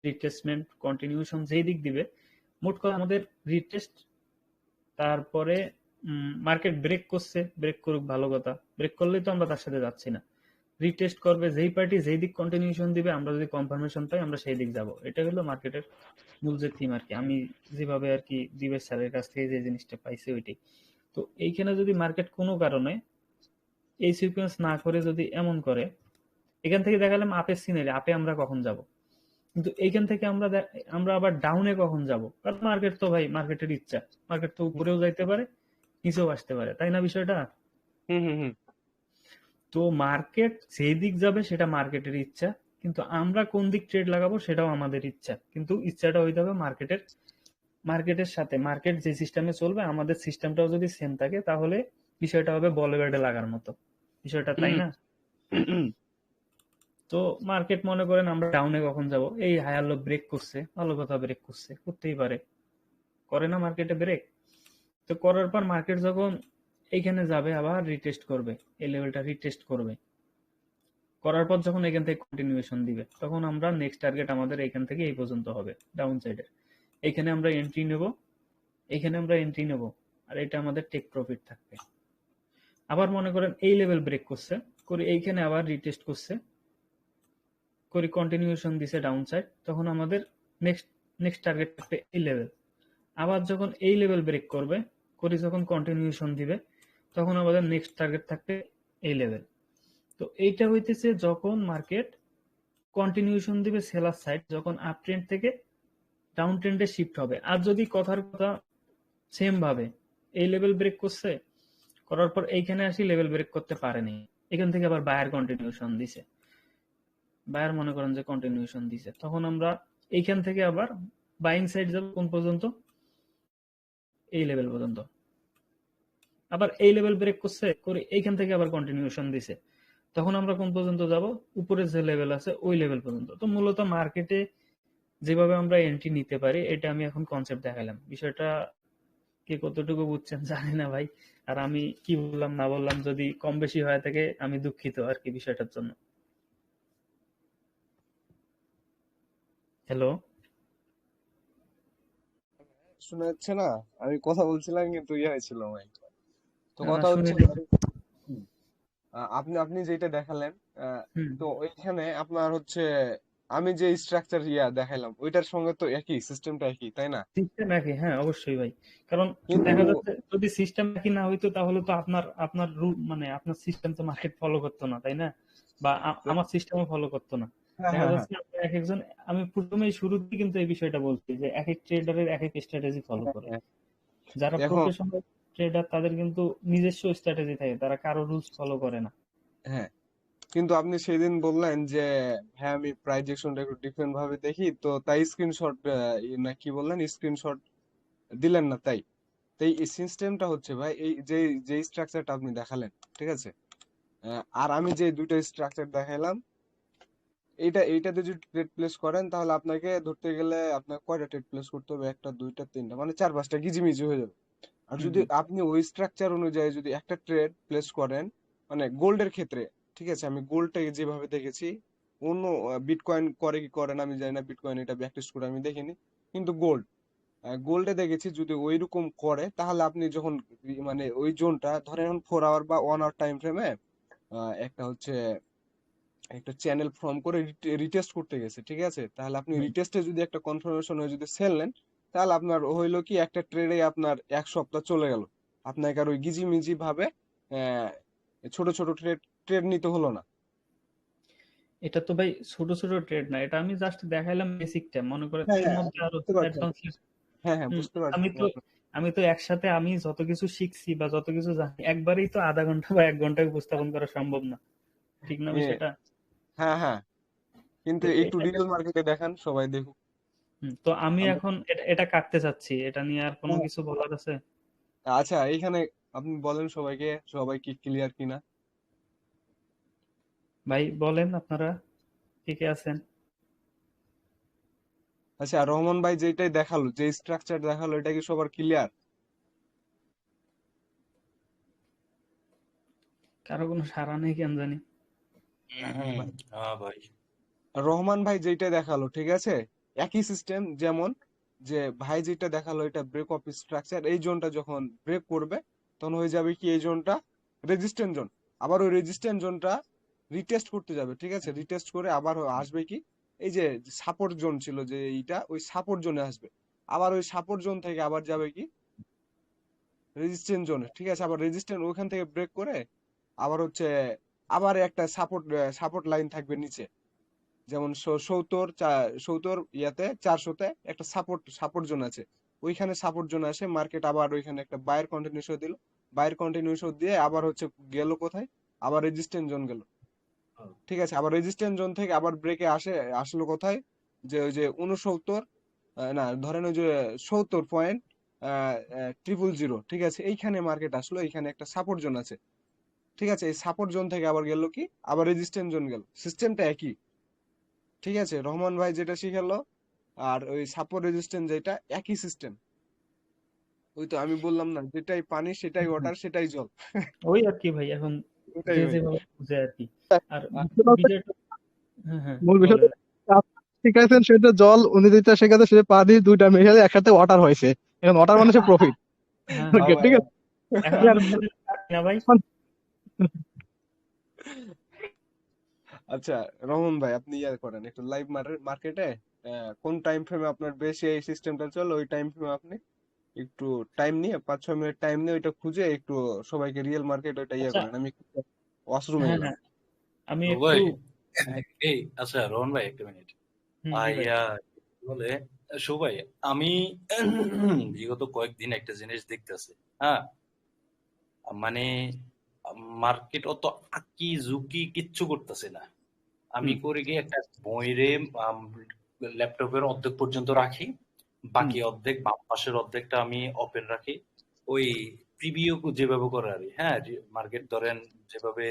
রিটেস্টমেন্ট কন্টিনিউশন যেই দিক দিবে, মোট কথা আমাদের রিটেস্ট, তারপরে মার্কেট ব্রেক করছে, ব্রেক করুক ভালো কথা, ব্রেক করলেই তো আমরা তার সাথে যাচ্ছি না। রিটেস্ট করবে যেই পার্টি যেই দিক কন্টিনিউশন দিবে, আমরা যদি কনফার্মেশন পাই আমরা সেই দিক যাব। এটা হলো মার্কেটের মূল যে থিম আর কি, আমি যেভাবে আর কি দিবেশ স্যারের কাছ থেকে যে জিনিসটা পাইছি ওইটাই। তো এইখানে যদি মার্কেট কোনো কারণে এই সিকোয়েন্স না করে যদি এমন করে, এখান থেকে দেখালাম আপের সিনারি, আপে আমরা কখন যাব, কিন্তু এইখান থেকে আমরা আবার ডাউনে কখন যাব, কারণ মার্কেট তো ভাই মার্কেটের ইচ্ছা, মার্কেট তো উপরেও যাইতে পারে নিচেও আসতে পারে, তাই না বিষয়টা? হুম হুম হুম তো মার্কেট যেই দিক যাবে সেটা মার্কেটের ইচ্ছা, কিন্তু আমরা কোন দিক ট্রেড লাগাবো সেটাও আমাদের ইচ্ছা, কিন্তু ইচ্ছাটা হইতে হবে মার্কেটের, মার্কেটের সাথে, মার্কেট যে সিস্টেমে চলবে আমাদের সিস্টেমটাও যদি সেম থাকে, তাহলে বিষয়টা হবে বলে ব্যাটে লাগার মতো বিষয়টা, তাই না? হুম। তো মার্কেট মনে করেন আমরা ডাউনে কখন যাব, এই হায়ার লো ব্রেক করছে, ভালো কথা, ব্রেক করছে, করতেই পারে, করে না মার্কেটে ব্রেক? তো করার পর মার্কেট যখন এইখানে যাবে আবার রিটেস্ট করবে, এই লেভেলটা রিটেস্ট করবে, করার পর যখন এখান থেকে কন্টিনিউয়েশন দিবে, তখন আমরা নেক্সট টার্গেট আমাদের এখান থেকে এই পর্যন্ত হবে ডাউন সাইডে, এখানে আমরা এন্ট্রি নেব, এখানে আমরা এন্ট্রি নেব, আর এটা আমাদের টেক প্রফিট থাকবে। আবার মনে করেন এই লেভেল ব্রেক করছে, করে এইখানে আবার রিটেস্ট করছে, করি কন্টিনিউশন দিছে ডাউন সাইড, তখন আমাদের নেক্সট টার্গেট থাকবে এই লেভেল। আবার যখন এই লেভেল ব্রেক করবে, করি যখন কন্টিনিউশন দিবে, তখন আমাদের নেক্সট টার্গেট থাকবে এই লেভেল। তো এইটা হইতেছে যখন মার্কেট কন্টিনিউশন দিবে সেলার সাইড, যখন আপ ট্রেন্ড থেকে ডাউন ট্রেন্ডে শিফট হবে। আর যদি কথার কথা সেম ভাবে এই লেভেল ব্রেক করছে, করার পর এইখানে আসি লেভেল ব্রেক করতে পারেনি, এখান থেকে আবার বায়ার কন্টিনিউশন দিছে, বায়ার মনে করেন যে কন্টিনিউশন দিছে, তখন আমরা এইখান থেকে আবার বাইং সাইড যাব কোন পর্যন্ত, এই লেভেল পর্যন্ত। আবার এই লেভেল ব্রেক করছে, করে এইখান থেকে আবার কন্টিনিউশন দিছে, তখন আমরা কোন পর্যন্ত যাব, উপরে যে লেভেল আছে ওই লেভেল পর্যন্ত। তো মূলত মার্কেটে যেভাবে আমরা এন্ট্রি নিতে পারি, এটা আমি এখন কনসেপ্ট দেখালাম। বিষয়টা কে কতটুকু বুঝছেন জানি না ভাই, আর আমি কি বললাম না বললাম যদি কম বেশি হয়ে থাকে আমি দুঃখিত আর কি বিষয়টার জন্য। হ্যালো, শোনা যাচ্ছে না? আমি কথা বলছিলাম কিন্তু হয়েছিল ভাই। তো না কথা শুনে হচ্ছে ভাই, আপনি আপনি যেটা দেখালেন, তো ওইখানে আপনার হচ্ছে আমি যে স্ট্রাকচার দেখাইলাম ওইটার সঙ্গে তো একই, সিস্টেমটা একই, তাই না? সিস্টেম একই, হ্যাঁ অবশ্যই ভাই। কারণ কিন্তু দেখা যাচ্ছে যদি সিস্টেম একই না হইতো তাহলে তো আপনার আপনার রুল মানে আপনার সিস্টেম তো মার্কেট ফলো করতো না, তাই না? বা আমার সিস্টেমও ফলো করতো না। হ্যাঁ দেখা হ্যাঁ হ্যাঁ যাচ্ছে আমরা এক একজন, আমি প্রথমেই শুরুতেই কিন্তু এই বিষয়টা বলছি যে এক এক ট্রেডারের এক এক স্ট্র্যাটেজি ফলো করে। হ্যাঁ। যারা এখন প্রফেশনাল ট্রেডার তাদের কিন্তু নিজস্ব স্ট্র্যাটেজি থাকে, তারা কারো রুলস ফলো করে না। হ্যাঁ, কিন্তু আপনি সেদিন বললেন যে হ্যাঁ আমি প্রাইস অ্যাকশনটা একটু ডিফারেন্ট ভাবে দেখি, তো তাই স্ক্রিনশট না কি বললেন, স্ক্রিনশট দিলেন না তাই। তাই এই সিস্টেমটা হচ্ছে ভাই, এই যে যে স্ট্রাকচারটা আপনি দেখালেন, ঠিক আছে, আর আমি যে দুটো স্ট্রাকচার দেখালাম, এইটাতে যদি ট্রেড প্লেস করেন তাহলে আপনাকে ধরতে গেলে আপনার কয়টা ট্রেড প্লেস করতে হবে, একটা দুইটা তিনটা মানে চার পাঁচটা গিজিমিজি হয়ে যাবে। আর হুম যদি হুম আপনি ওই স্ট্রাকচার অনুযায়ী যদি একটা ট্রেড প্লেস করেন, মানে গোল্ডের ক্ষেত্রে, ঠিক আছে, আমি গোল্ডটাকে যেভাবে দেখেছি, অন্য বিটকয়েন করে কি করে না আমি জানি না, বিটকয়েন এটা ব্যাকটেস্ট করে আমি দেখিনি, কিন্তু গোল্ডে দেখেছি যদি ওইরকম করে তাহলে আপনি যখন মানে ওই জোনটা ধরেন 4 আওয়ার বা 1 আওয়ার টাইম ফ্রেমে একটা হচ্ছে একটা চ্যানেল ফর্ম করে রিটেস্ট করতে গেছে, ঠিক আছে, তাহলে আপনি হুম। রিটেস্টে যদি একটা কনফার্মেশন হয়ে যদি সেল নেন, তাহলে আপনার হইলো কি একটা ট্রেডে আপনার 1 সপ্তাহ চলে গেল, আপনাকে আর ওই গিজিমিজি ভাবে আহ, ছোট ছোট ট্রেড ট্রেড নিতে হলো না। এটা তো ভাই ছোট ছোট ট্রেড না, এটা আমি জাস্ট দেখাইলাম বেসিকটা, মনে করেন হ্যাঁ এর হ্যাঁ মধ্যে আরো বুঝতে পারছি, অ্যাডভান্স। হ্যাঁ হ্যাঁ বুঝতে পারছি। আমি তো একসাথে আমি যত কিছু শিখছি বা যত কিছু জানি একবারেই তো আধা ঘন্টা বা 1 ঘন্টায় উপস্থাপন করা সম্ভব না, ঠিক না এ, বিষয়টা? হ্যাঁ হ্যাঁ, কিন্তু তো একটু রিটেল মার্কেটে দেখান, সবাই দেখুক। তো আমি আমি এখন এটা এটা কাটতে চাচ্ছি, এটা নিয়ে আর কোনো কিছু বলার আছে? আচ্ছা, এইখানে আপনি বলেন সবাইকে, সবাই কি ক্লিয়ার কিনা। ভাই বলেন আপনারা কে কে আছেন? আচ্ছা, রহমান ভাই যেটাই দেখালো, যে স্ট্রাকচার দেখালো, এটা কি সবার ক্লিয়ার? কারো কোনো সাড়া নেই কেন জানি। হ্যাঁ ভাই। রহমান ভাই যেটা দেখালো, ঠিক আছে, একই সিস্টেম, যেমন যে ভাই যেটা দেখালো এটা ব্রেক অফ স্ট্রাকচার, এই জোনটা যখন ব্রেক করবে তখন হয়ে যাবে কি এই জোনটা রেজিস্ট্যান্ট জোন, আবার ওই রেজিস্ট্যান্ট জোনটা রিটেস্ট করতে যাবে, ঠিক আছে, রিটেস্ট করে আবার আসবে কি এই যে সাপোর্ট জোন ছিল যে এইটা, ওই সাপোর্ট জোনে আসবে, আবার ওই সাপোর্ট জোন থেকে আবার যাবে কি রেজিস্ট্যান্ট জোনে, ঠিক আছে, আবার রেজিস্ট্যান্ট ওখান থেকে ব্রেক করে আবার হচ্ছে আবার একটা সাপোর্ট লাইন থাকবে নিচে, যেমন 70 ইয়াতে 400-তে একটা সাপোর্ট জোন আছে, ওইখানে সাপোর্ট জোন আসে, মার্কেট আবার ওইখানে একটা বায়ার কন্টিনিউশন দিল, বায়ার কন্টিনিউশন দিয়ে আবার হচ্ছে গেল কোথায়, আবার রেজিস্ট্যান্ট জোন গেল, ঠিক আছে, আবার রেজিস্ট্যান্ট জোন থেকে আবার ব্রেকে আসলো কোথায়, যে ওই যে 69, না ধরেন ওই যে 70.000, ঠিক আছে, এইখানে মার্কেট আসলো, এইখানে একটা সাপোর্ট জোন আছে, ঠিক আছে, এই সাপোর্ট জোন থেকে আবার গেল কি আবার রেজিস্ট্যান্ট জোন গেল, সিস্টেমটা একই, ঠিক আছে, রহমান ভাই যেটা শিখালো আর ওই সাপোর্ট রেজিস্ট্যান্স যেটা একই সিস্টেম, ওই তো আমি বললাম না, যেটাই পানি সেটাই ওয়াটার সেটাই জল। ওই আর কি ভাই, এখন ওটাই যে ভাই। যেভাবে বুঝে আর কি। আর বিষয়টা হচ্ছে- বিষয়টা, হ্যাঁ হ্যাঁ মূল বিষয়টা বলেন। আপনি শিখাইছেন সেটা জল, উনি যেটা শেখাতে সেটা পানি, দুইটা মিশালে একসাথে ওয়াটার হয়েছে। এখন ওয়াটার মানে সে প্রফিট। হ্যাঁ হ্যাঁ হ্যাঁ, ভাই, ঠিক আছে, এখন আর আমি বলি না ভাই, আচ্ছা, রহমান ভাই, আপনি ইয়ে করেন একটু লাইভ মার্কেটে কোন টাইম ফ্রেমে আপনার বেশি এই সিস্টেমটা চলে, ওই টাইম ফ্রেমে আপনি একটু টাইম নিয়ে 5-6 মিনিট টাইম নিয়ে ওইটা খুঁজে একটু সবাইকে রিয়েল মার্কেট ওইটা ইয়ে আচ্ছা, করেন। আমি ওয়াশরুমে হ্যাঁ গেলাম। হ্যাঁ, আমি ও একটু ভাই, হ্যাঁ, এই আচ্ছা রোহন ভাই একটা মিনিট। জি ভাই। ইয়া কি বলে, ভাই আমি বিগত কয়েকদিন একটা জিনিস দেখতেছি। হ্যাঁ, মানে মার্কেট অত আঁকি ঝুঁকি কিচ্ছু করতেছে না। আমি হুম করি কি, একটা বইরে ল্যাপটপের অর্ধেক পর্যন্ত রাখি, হুম বাকি অর্ধেক বাম পাশের অর্ধেকটা আমি ওপেন রাখি। ওই প্রিভিউ যেভাবে করে আর কি, হ্যাঁ, মার্কেট ধরেন যেভাবে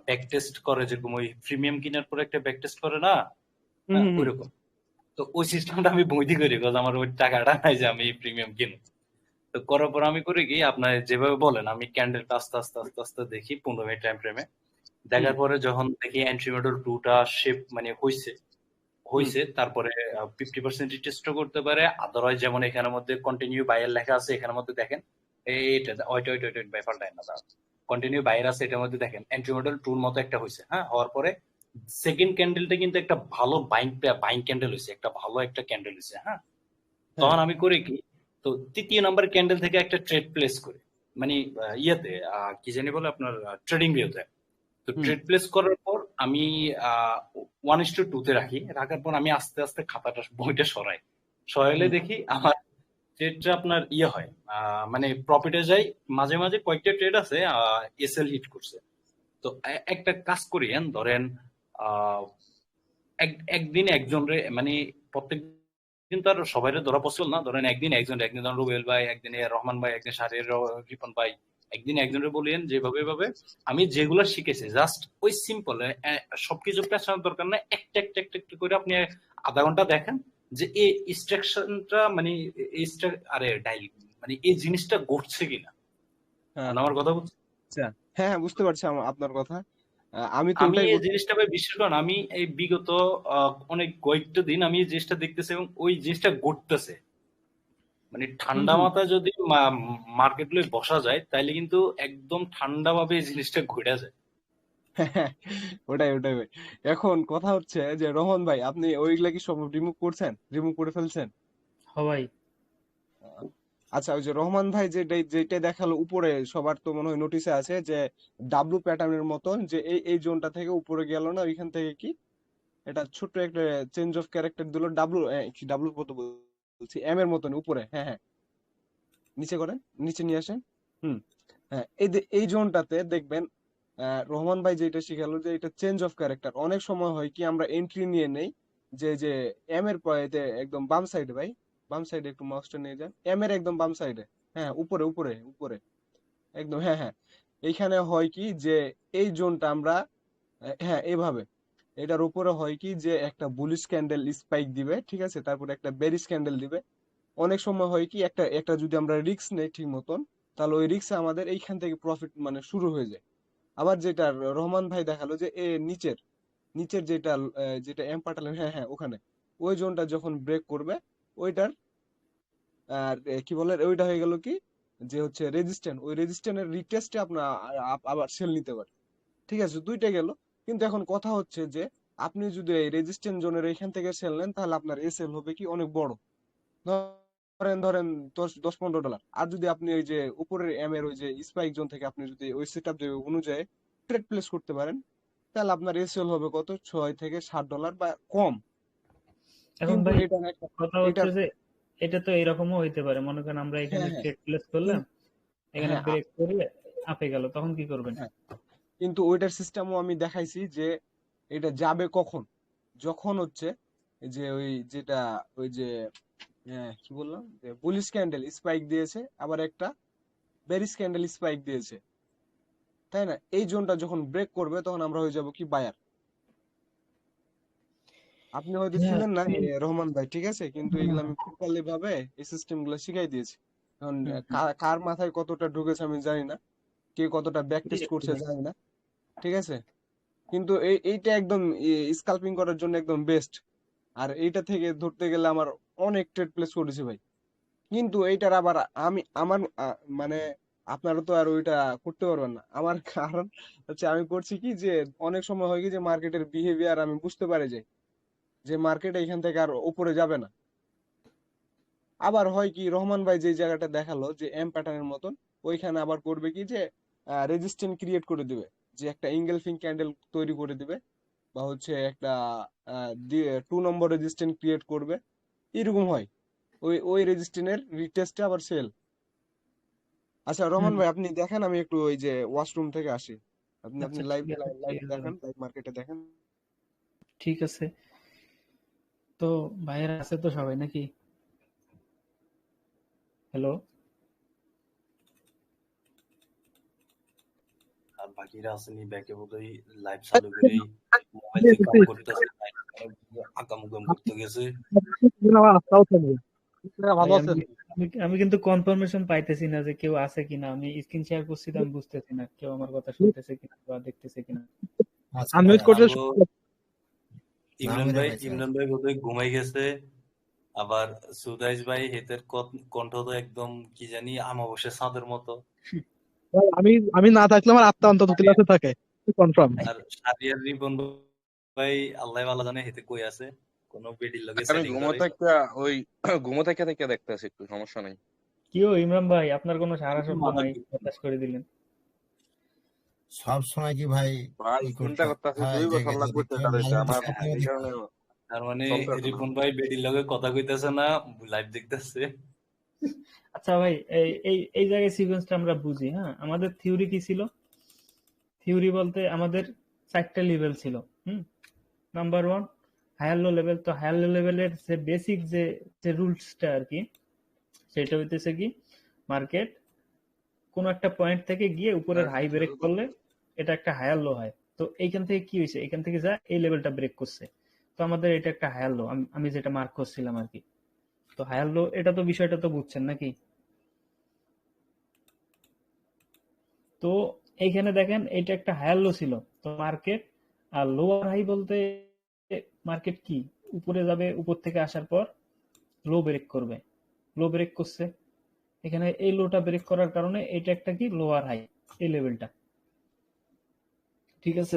ব্যাক টেস্ট করে, যেরকম ওই প্রিমিয়াম কেনার পরে একটা ব্যাক টেস্ট করে না, হুম হ্যাঁ হুম হুম। ওইরকম। তো ওই সিস্টেমটা আমি বইতে করি, কারণ আমার ওই টাকাটা নাই যে আমি প্রিমিয়াম কিনবো। তো করার পর আমি করি কি, আপনার যেভাবে বলেন, আমি ক্যান্ডেলটা আস্তে আস্তে আস্তে আস্তে দেখি 15 মিনিট টাইম ফ্রেমে। হুম দেখার পরে যখন দেখি এন্ট্রি মডেল 2টা শেপ মানে হইছে হুম হইছে, তারপরে 50% রিটেস্ট করতে পারে। আদারওয়াইজ যেমন এখানের মধ্যে কন্টিনিউ বাইয়ের লেখা আছে, এখানের মধ্যে দেখেন এইটা ওইটা ওইটা ওইটা বাই পাল্টায় না, কন্টিনিউ বাইর আছে, এটার মধ্যে দেখেন এন্ট্রি মডেল 2 মতো একটা হইছে। হ্যাঁ, হওয়ার পরে সেকেন্ড ক্যান্ডেলটা কিন্তু একটা ভালো বাইং ক্যান্ডেল হইছে, একটা ভালো একটা ক্যান্ডেল হইছে। হ্যাঁ, হ্যাঁ তখন আমি করি কি, তো তৃতীয় নাম্বার ক্যান্ডেল থেকে একটা ট্রেড প্লেস করি, মানে ইয়েতে কি জানি বলে আপনার ট্রেডিং ভিউতে। তো হুম ট্রেড প্লেস করার পর আমি 1:2 তে রাখি। রাখার পর আমি আস্তে আস্তে খাতাটা বইটা সরাইলে হুম দেখি আমার ট্রেডটা আপনার ইয়ে হয়, মানে প্রফিটে যাই। মাঝে মাঝে কয়েকটা ট্রেড আছে এসএল হিট করছে। তো একটা কাজ করি, ধরেন আহ একদিন একজন রে, মানে প্রত্যেক দিন তো আর সবাই ধরা পসিবল না। ধরেন একদিন একজন, একদিন ধরেন রুবেল ভাই, একদিন রহমান ভাই, একদিন শাহরিয়ার রিপন ভাই, একদিন একজনের বলিয়েন যেভাবে ভাবে আমি যেগুলো শিখেছি, জাস্ট ওই সিম্পল সবকিছু পেছানোর দরকার না, একটা একটা একটা একটা করে আপনি আধা ঘন্টা দেখেন যে এই ইনস্ট্রাকশনটা, মানে এই আরে ডাইল, মানে এই জিনিসটা ঘটছে কিনা। হ্যাঁ আমার কথা বুঝছেন? আচ্ছা, হ্যাঁ হ্যাঁ, বুঝতে পারছি আপনার কথা। আমি তো আমি ওটাই এই জিনিসটা ভাই বিশ্বাস করেন, আমি এই বিগত অনেক কয়েকটা দিন আমি এই জিনিসটা দেখতেছি এবং ওই জিনিসটা ঘটতেছে। মানে হুম ঠান্ডা হুম। মাথায় যদি মার্কেট গুলো বসা যায়, তাইলে কিন্তু একদম ঠান্ডা ভাবে এই জিনিসটা ঘুরে যায়। ওটাই ওটাই ভাই। এখন কথা হচ্ছে যে রোহন ভাই, আপনি ওইগুলা কি সব রিমুভ করছেন, রিমুভ করে ফেলছেন? সবাই আচ্ছা, ওই যে রহমান ভাই যেটা যেটা দেখালো উপরে, সবার তো মনে হয় নোটিশে আছে যে ডাব্লু প্যাটার্নের মতন, যে এই এই জোনটা থেকে উপরে গেল না, ওইখান থেকে কি এটা ছোট্ট একটা চেঞ্জ অফ ক্যারেক্টার দিল। ডাব্লু কি ডাব্লু মতো বলছি, এম এর মতন উপরে, হ্যাঁ হ্যাঁ, নিচে করেন, নিচে নিয়ে আসেন। হুম, হ্যাঁ, এই যে এই জোনটাতে দেখবেন রহমান ভাই যেটা শিখালো যে এটা চেঞ্জ অফ ক্যারেক্টার। অনেক সময় হয় কি আমরা এন্ট্রি নিয়ে নেই যে যে এম এর পয়েতে একদম বাম সাইডে ভাই, বাম সাইডে একটু মাউসটা নিয়ে যান, এম এর একদম বাম সাইডে, হ্যাঁ উপরে উপরে উপরে একদম, হ্যাঁ হ্যাঁ। এইখানে হয় কি যে এই জোনটা আমরা হ্যাঁ এইভাবে, এটার উপরে হয় কি যে একটা বুলিশ ক্যান্ডেল স্পাইক দিবে, ঠিক আছে, তারপরে একটা বেরিশ ক্যান্ডেল দিবে। অনেক সময় হয় কি একটা একটা যদি আমরা রিস্ক নেই ঠিক মতন, তাহলে ওই রিস্কে আমাদের এইখান থেকে প্রফিট মানে শুরু হয়ে যায়। আবার যেটা রহমান ভাই দেখালো যে এ নিচের নিচের যেটা যেটা এম পাঠালেন, হ্যাঁ হ্যাঁ, ওখানে ওই জোনটা যখন ব্রেক করবে, ওইটার আর কি বলে ওইটা হয়ে গেল কি যে হচ্ছে রেজিস্ট্যান্ট, ওই রেজিস্ট্যান্টের রিটেস্টে আপনার আবার সেল নিতে পারে। ঠিক আছে, দুইটা গেল। কিন্তু এখন কথা হচ্ছে যে আপনি যদি এই রেজিস্ট্যান্ট জোনের এখান থেকে সেল নেন, তাহলে আপনার এসএল হবে কি অনেক বড়, ধরেন ধরেন 10-15 ডলার। আর যদি আপনি ওই যে উপরের এম এর ওই যে স্পাইক জোন থেকে আপনি যদি ওই সেট আপ অনুযায়ী ট্রেড প্লেস করতে পারেন, তাহলে আপনার এসএল হবে কত, $6 থেকে $7 বা কম। এখন কিন্তু ভাই এটার একটা কথা হচ্ছে এটার যে এটা তো এরকমও হইতে পারে, মনে করেন আমরা এখানে হ্যাঁ হ্যাঁ ট্রেড প্লেস করলাম, এখানে হ্যাঁ ব্রেক করে আপে গেল, তখন কি করবেন? হ্যাঁ, কিন্তু ওইটার সিস্টেমও আমি দেখাইছি যে এটা যাবে কখন, যখন হচ্ছে যে ওই যেটা ওই যে কি বললাম যে বুলিশ ক্যান্ডেল স্পাইক দিয়েছে, আবার একটা বেরিশ ক্যান্ডেল স্পাইক দিয়েছে, তাই না? এই জোনটা যখন ব্রেক করবে তখন আমরা হয়ে যাব কি বায়ার। আপনি হয়তো হ্যাঁ ছিলেন না রহমান ভাই, ঠিক আছে, কিন্তু হুম এগুলো আমি প্রপারলি ভাবে এই সিস্টেম গুলো শিখাই দিয়েছি। এখন হুম হুম। কার মাথায় কতটা ঢুকেছে আমি জানি না, কে কতটা ব্যাক জি, টেস্ট করছে ভাই। জানি না, ঠিক আছে, কিন্তু এইটা একদম স্কাল্পিং করার জন্য একদম বেস্ট। আর এইটা থেকে ধরতে গেলে আমার অনেক ট্রেড প্লেস করেছি ভাই। কিন্তু এইটার আবার আমি আমার মানে আপনারা তো আর ওইটা করতে পারবেন না। আমার কারণ হচ্ছে আমি করছি কি যে অনেক সময় হয় কি যে মার্কেটের বিহেভিয়ার আমি বুঝতে পারি যে মার্কেট এখান থেকে আর উপরে যাবে না। আবার হয় কি রহমান ভাই যে জায়গাটা দেখালো যে এম প্যাটার্নের মতন, ওইখানে আবার করবে কি যে রেজিস্ট্যান্ট ক্রিয়েট করে দিবে, যে একটা ইঙ্গেলফিং ক্যান্ডেল তৈরি করে দিবে, বা হচ্ছে একটা 2 নম্বর রেজিস্ট্যান্ট ক্রিয়েট করবে, এরকম হয়। ওই ওই রেজিস্ট্যান্টের রিটেস্টে আবার সেল। আচ্ছা রহমান হুম। ভাই আপনি দেখেন, আমি একটু ওই যে ওয়াশরুম থেকে আসি। আপনি আপনি আচ্ছা লাইভ ঠিক আছে, লাইভ দেখেন, লাইভ মার্কেটে দেখেন। ঠিক আছে। তো ভাইয়েরা আছে তো সবাই নাকি? হ্যালো? আর বাকিরা আসেনি ব্যাকে বোধহয় লাইভ চালু করেই মোবাইল দিয়ে কাম করতেছে, আকাম করতে গেছে। আমার আস্থাও থাকবে। আপনারা ভাই ভালো আমি আছেন? আমি আমি কিন্তু কনফার্মেশন পাইতেছি না যে কেউ আছে কিনা। আমি স্ক্রিন শেয়ার করছি তো আমি বুঝতেছি না কেউ আমার কথা শুনতেছে কিনা বা দেখতেছে কিনা। আচ্ছা ভাই আনমিউট করলে আগো ইমরান ভাই বোধহয় ঘুমাই গেছে। আবার সুদাইস ভাই হেতের কণ্ঠ তো একদম কি জানি আমাবস্যা চাঁদের মতো। আমি আমি না থাকলে আমার আত্মা অন্তত ক্লাসে থাকে, কনফার্ম। আর সারিয়ার রিপন ভাই আল্লাহ ভালো জানে হেতে কই আছে, কোন বেডির লগে আমি সেটিং করে। ওই ঘুমো থেকে দেখতেছি, একটু সমস্যা নেই। কিও ইমরান ভাই আপনার কোনো সারা শব্দ মাথা নাই, হতাশ করে দিলেন। সব সময় কি ভাই ভাই ই চিন্তা করতে করতেছি হয় 2 যে বছর লাগবে যদি কেউ সেটা হইতে, মাঝে মধ্যে আমার স্বপ্নেও এই দেখতে কারণে হয়। তার মানে চলতেছে না। রিপন ভাই বেডির লগে কথা কইতেছে না, লাইভ দেখতেছে। আচ্ছা ভাই, এই এই এই জায়গায় সিকোয়েন্সটা আমরা বুঝি। হ্যাঁ, আমাদের থিওরি কি ছিল? থিওরি বলতে আমাদের 4টা লেভেল ছিল। হুম। Number 1 higher low level. তো হায়ার লো লেভেলের যে বেসিক যে যে রুলসটা আর কি, সেটা হইতেছে কি মার্কেট কোন একটা পয়েন্ট থেকে গিয়ে উপরের হাই ব্রেক করলে এটা একটা হায়ার লো হয়। তো এইখান থেকে কি হয়েছে, এখান থেকে যা এই লেভেলটা ব্রেক করছে, তো আমাদের এটা একটা হায়ার লো। আমি যেটা মার্ক করছিলাম আর কি। তো হায়ার লো, এটা তো বিষয়টা তো বুঝছেন নাকি? তো এইখানে দেখেন এটা একটা হায়ার লো ছিল। তো মার্কেট আর লোয়ার হাই বলতে মার্কেট কি উপরে যাবে, উপর থেকে আসার পর লো ব্রেক করবে। লো ব্রেক করছে, এখানে এই লোটা ব্রেক করার কারণে এটা একটা কি লোয়ার হাই, এই লেভেলটা। ঠিক আছে।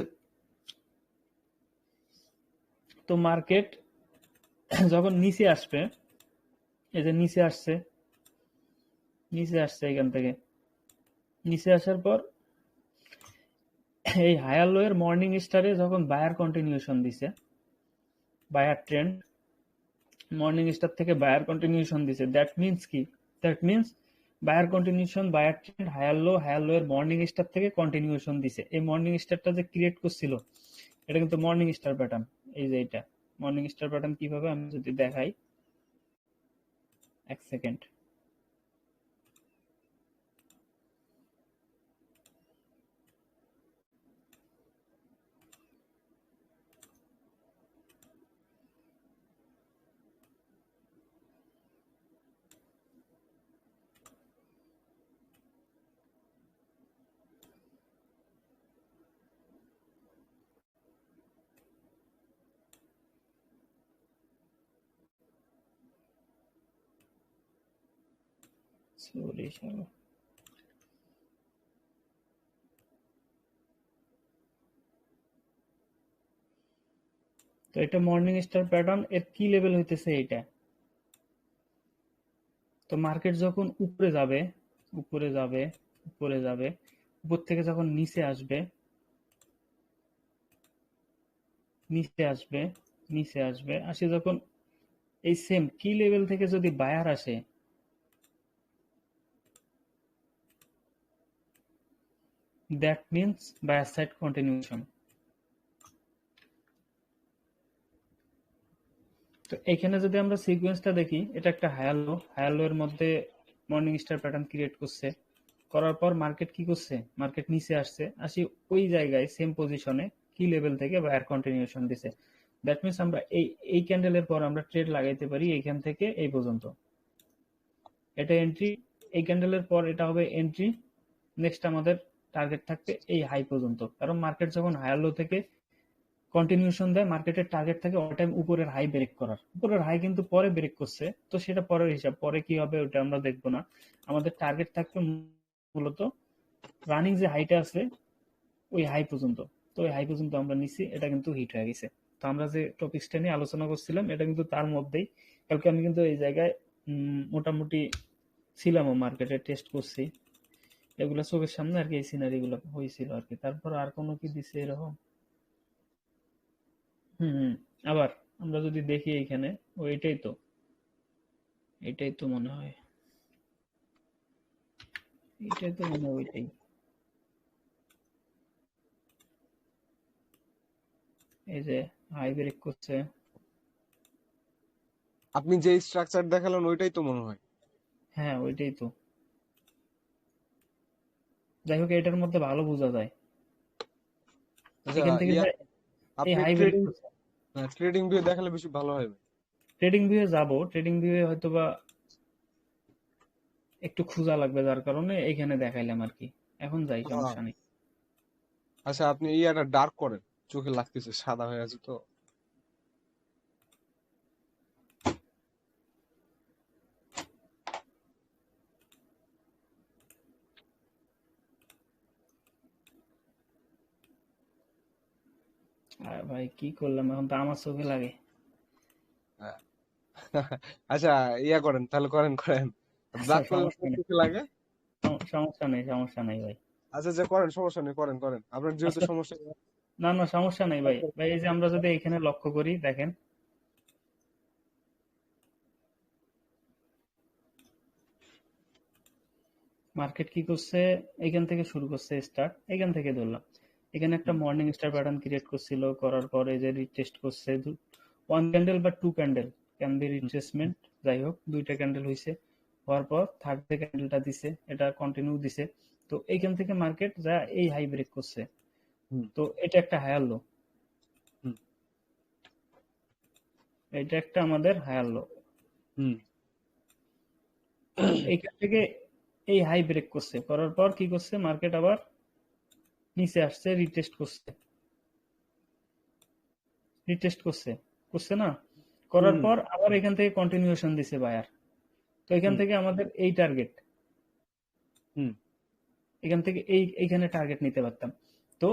তো মার্কেট যখন নিচে আসবে, এই যে নিচে আসছে, নিচে আসছে এখান থেকে, নিচে আসার পর এই হায়ার লো এর মর্নিং স্টারে যখন বায়ার কন্টিনিউশন দিছে, বায়ার ট্রেন্ড মর্নিং স্টার থেকে বায়ার কন্টিনিউশন দিছে, দ্যাট মিন্স কি, that means buyer continuation, buyer trend, higher low এর মর্নিং স্টার থেকে কন্টিনিউশন দিছে। এই মর্নিং স্টারটা যে ক্রিয়েট করছিল এটা কিন্তু মর্নিং স্টার প্যাটার্ন। এই যে এটা মর্নিং স্টার প্যাটার্ন কিভাবে আমি যদি দেখাই, এক সেকেন্ড। সরি শালা। তো এটা মর্নিং স্টার প্যাটার্ন এর কি লেভেল হইতেছে এটা। তো মার্কেট যখন উপরে যাবে, উপরে যাবে, উপরে যাবে, উপর থেকে যখন নিচে আসবে, নিচে আসবে, নিচে আসবে, আসে যখন এই সেম কি লেভেল থেকে যদি বায়ার আসে, that means buyer side continuation. তো এখানে যদি আমরা সিকোয়েন্সটা দেখি, এটা একটা হায়ার লো, হায়ার লো এর মধ্যে মর্নিং স্টার প্যাটার্ন ক্রিয়েট করছে, করার পর মার্কেট কি করছে, মার্কেট নিচে আসছে, আসি ওই জায়গায় সেম পজিশনে কি লেভেল থেকে বায়ার কন্টিনিউশন দিছে। দ্যাট মিন্স আমরা এই এই ক্যান্ডেলের পর আমরা ট্রেড লাগাইতে পারি এইখান থেকে এই পর্যন্ত। এটা এন্ট্রি, এই ক্যান্ডেলের পর এটা হবে এন্ট্রি। নেক্সট আমাদের টার্গেট থাকবে এই হাই পর্যন্ত, কারণ মার্কেট যখন হায়ার লো থেকে কন্টিনিউশন দেয়, মার্কেটের টার্গেট থাকে অল টাইম উপরের হাই ব্রেক করার। উপরের হাই কিন্তু পরে ব্রেক করছে, তো সেটা পরের হিসাব, পরে কি হবে ওটা আমরা দেখবো না। আমাদের টার্গেট থাকবে মূলত রানিং যে হাইটা আছে ওই হাই পর্যন্ত, তো ওই হাই পর্যন্ত আমরা নিছি, এটা কিন্তু হিট হয়ে গেছে। তো আমরা যে টপিকসটা নিয়ে আলোচনা করছিলাম এটা কিন্তু তার মধ্যেই। কালকে আমি কিন্তু এই জায়গায় মোটামুটি ছিলামও, মার্কেটে টেস্ট করছি এগুলো চোখের সামনে আর কি, এই সিনারি গুলো হয়েছিল আর কি। তারপর আর কোনো কি দিছে এরকম? আবার আমরা যদি দেখি এইখানে, এটাই তো, এটাই তো মনে হয়, এটাই তো মনে হয় ওইটাই। এই যে হাই ব্রেক করছে, আপনি যে স্ট্রাকচার দেখালেন ওইটাই তো মনে হয়। হ্যাঁ ওইটাই তো। যাই হোক এটার মধ্যে ভালো বোঝা যায় আচ্ছা এখান থেকে যে এই আপনি হাই ব্রেক করছে। ট্রেডিং ভিউ দেখালে বেশি ভালো হবে। ট্রেডিং ভিউয়ে যাব, ট্রেডিং ভিউয়ে হয়তোবা একটু খোঁজা লাগবে, যার কারণে এখানে দেখাইলাম আর কি। এখন যাই, সমস্যা নেই। আচ্ছা আপনি ইয়াটা ডার্ক করেন, চোখে লাগতেছে, সাদা হয়ে আছে তো। আর ভাই কি করলাম, এখন তো আমার চোখে লাগে। আচ্ছা ইয়া করেন তাহলে, করেন আচ্ছা ব্ল্যাক করলে সমস্যা নেই, চোখে লাগে। সমস্যা নেই ভাই। আচ্ছা যে করেন, সমস্যা নেই, করেন আপনার যেহেতু আচ্ছা সমস্যা। না না সমস্যা নেই ভাই। ভাই এই যে আমরা যদি এখানে লক্ষ্য করি, দেখেন মার্কেট কি করছে, এখান থেকে শুরু করছে স্টার্ট, এখান থেকে ধরলাম এখানে একটা মর্নিং স্টার প্যাটার্ন ক্রিয়েট করছিল, করার পরে যে রিটেস্ট করছে 1 ক্যান্ডেল বা 2 ক্যান্ডেল ক্যান বি রিট্রেসমেন্ট, যাই হোক 2টা ক্যান্ডেল হয়েছে, হওয়ার পর থার্ড যে ক্যান্ডেলটা দিছে এটা কন্টিনিউ দিছে। তো এইখান থেকে মার্কেট যা এই হাই ব্রেক করছে, তো এটা একটা হায়ার লো, এটা একটা আমাদের হায়ার লো। এইখান থেকে এই হাই ব্রেক করছে, করার পর কি করছে মার্কেট, আবার নিচে আসছে, রিটেস্ট করছে না, করার পর আবার এখান থেকে কন্টিনিউশন দিছে বায়ার। তো এখান থেকে আমাদের এই টার্গেট, এখান থেকে এইখানে টার্গেট নিতে পারতাম। তো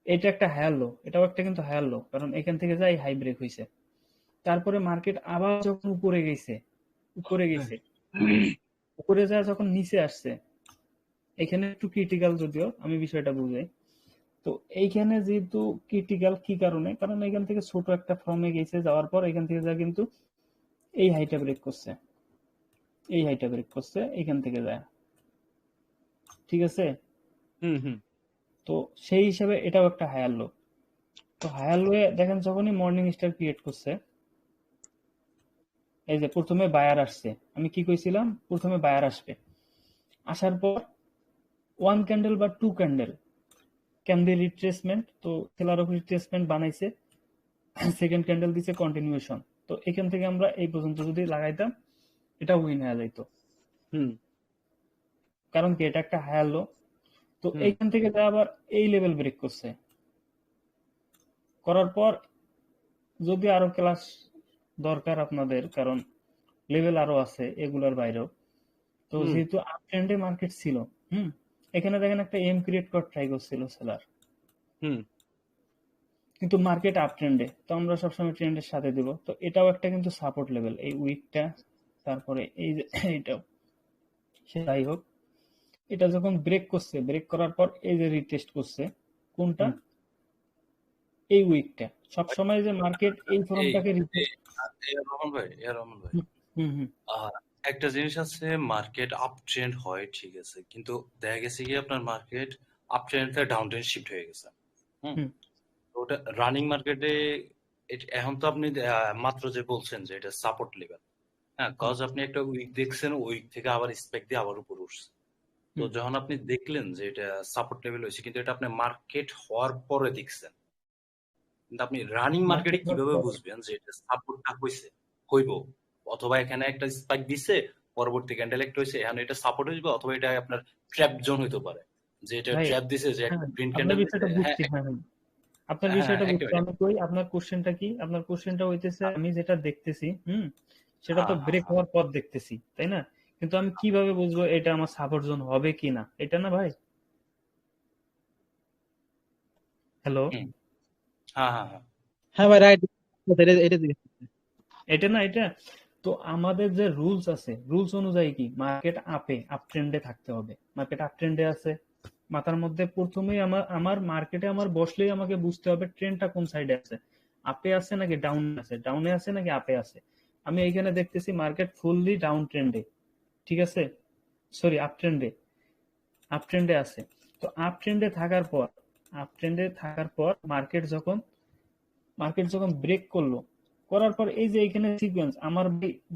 এটা একটা হায়ার লো, এটাও একটা কিন্তু হায়ার লো, কারণ এখান থেকে যাই হাই ব্রেক হয়েছে। তারপরে মার্কেট আবার যখন উপরে গেছে, উপরে যা যখন নিচে আসছে, এখানে একটু ক্রিটিক্যাল, যদিও আমি বিষয়টা বুঝাই। তো এইখানে যেহেতু ক্রিটিক্যাল, কি কারণে, কারণ এখান থেকে ছোট একটা ফর্মে গেছে, যাওয়ার পর এখান থেকে যা কিন্তু এই হাইটা ব্রেক করছে, এখান থেকে যায়, ঠিক আছে। তো সেই হিসাবে এটাও একটা হায়ার লো। তো হায়ার লো এ দেখেন যখনই মর্নিং স্টার ক্রিয়েট করছে, এই যে প্রথমে বায়ার আসছে, আমি কি কইছিলাম, প্রথমে বায়ার আসবে, আসার পর 1 ক্যান্ডেল বা 2 ক্যান্ডেল ক্যান বি রিট্রেসমেন্ট, তো সেলার অফ রিট্রেসমেন্ট বানাইছে, সেকেন্ড ক্যান্ডেল দিছে কন্টিনিউশন। তো এখান থেকে আমরা এই পর্যন্ত যদি লাগাইতাম, এটা উইন হয়ে যাইতো, কারণ কি এটা একটা হায়ার লো। তো এইখান থেকে যা আবার এই লেভেল ব্রেক করছে, করার পর যদি আরো ক্লাস দরকার আপনাদের, কারণ লেভেল আরো আছে এগুলোর বাইরেও। তো যেহেতু আপ ট্রেন্ডে মার্কেট ছিল, এখানে দেখেন একটা এম ক্রিয়েট করার ট্রাই করছিল সেলার, কিন্তু মার্কেট আপ ট্রেন্ডে, তো আমরা সবসময় ট্রেন্ডের সাথে দিব। তো এটাও একটা কিন্তু সাপোর্ট লেভেল, এই উইকটা, তারপরে এই যে এইটাও, যাই হোক এটা যখন ব্রেক করছে, ব্রেক করার পর এই যে রিটেস্ট করছে, কোনটা, এই উইকটা। সবসময় যে মার্কেট এই ফর্মটাকে রহমান ভাই একটা জিনিস আছে, মার্কেট আপ ট্রেন্ড হয় ঠিক আছে, কিন্তু দেখা গেছে কি আপনার মার্কেট আপ ট্রেন্ড থেকে ডাউন ট্রেন্ড শিফট হয়ে গেছে। ওটা রানিং মার্কেটে এখন তো আপনি মাত্র যে বলছেন যে এটা সাপোর্ট লেভেল, হ্যাঁ, কজ আপনি একটা উইক দেখছেন, উইক থেকে আবার স্পেক দিয়ে আবার উপরে উঠছে। তো যখন আপনি দেখলেন যে এটা সাপোর্ট লেভেল হয়েছে, কিন্তু এটা আপনি মার্কেট হওয়ার পরে দেখছেন, কিন্তু আপনি রানিং মার্কেটে কিভাবে বুঝবেন যে এটা সাপোর্টটা হইব, অথবা এখানে একটা স্পাইক দিছে, পরবর্তী ক্যান্ডেল একটা হইছে, এখন এটা সাপোর্ট হইবে, অথবা এটা আপনার ট্র্যাপ জোন হইতে পারে, যে এটা ট্র্যাপ দিছে, যে একটা গ্রিন ক্যান্ডেল দিছে। আপনার বিষয়টা বুঝতে আমি কই, আপনার কোশ্চেনটা কি, আপনার কোশ্চেনটা হইতেছে আমি যেটা দেখতেছি, সেটা তো ব্রেক হওয়ার পর দেখতেছি, তাই না? কিন্তু আমি কিভাবে বুঝবো এটা আমার সাপোর্ট জোন হবে কিনা? এটা না ভাই? হ্যালো, হুম, হ্যাঁ হ্যাঁ হ্যাঁ হ্যাঁ ভাই, রাইট। এটা জিজ্ঞেস করছি। এটা না এটা। তো আমাদের যে রুলস আছে, রুলস অনুযায়ী কি মার্কেট আপ ট্রেন্ডে থাকতে হবে। মার্কেট আপ ট্রেন্ডে আছে, মাথার মধ্যে প্রথমেই আমার আমার মার্কেটে আমার বসলেই আমাকে বুঝতে হবে ট্রেন্ডটা কোন সাইডে আছে, আপে আছে নাকি ডাউনে আছে, ডাউনে আছে নাকি আপে আছে। আমি এইখানে দেখতেছি মার্কেট ফুললি ডাউন ট্রেন্ডে, ঠিক আছে, সরি আপ ট্রেন্ডে আছে। তো আপ ট্রেন্ডে থাকার পর মার্কেট যখন ব্রেক করলো, করার পর এই যে এখানে সিকোয়েন্স আমার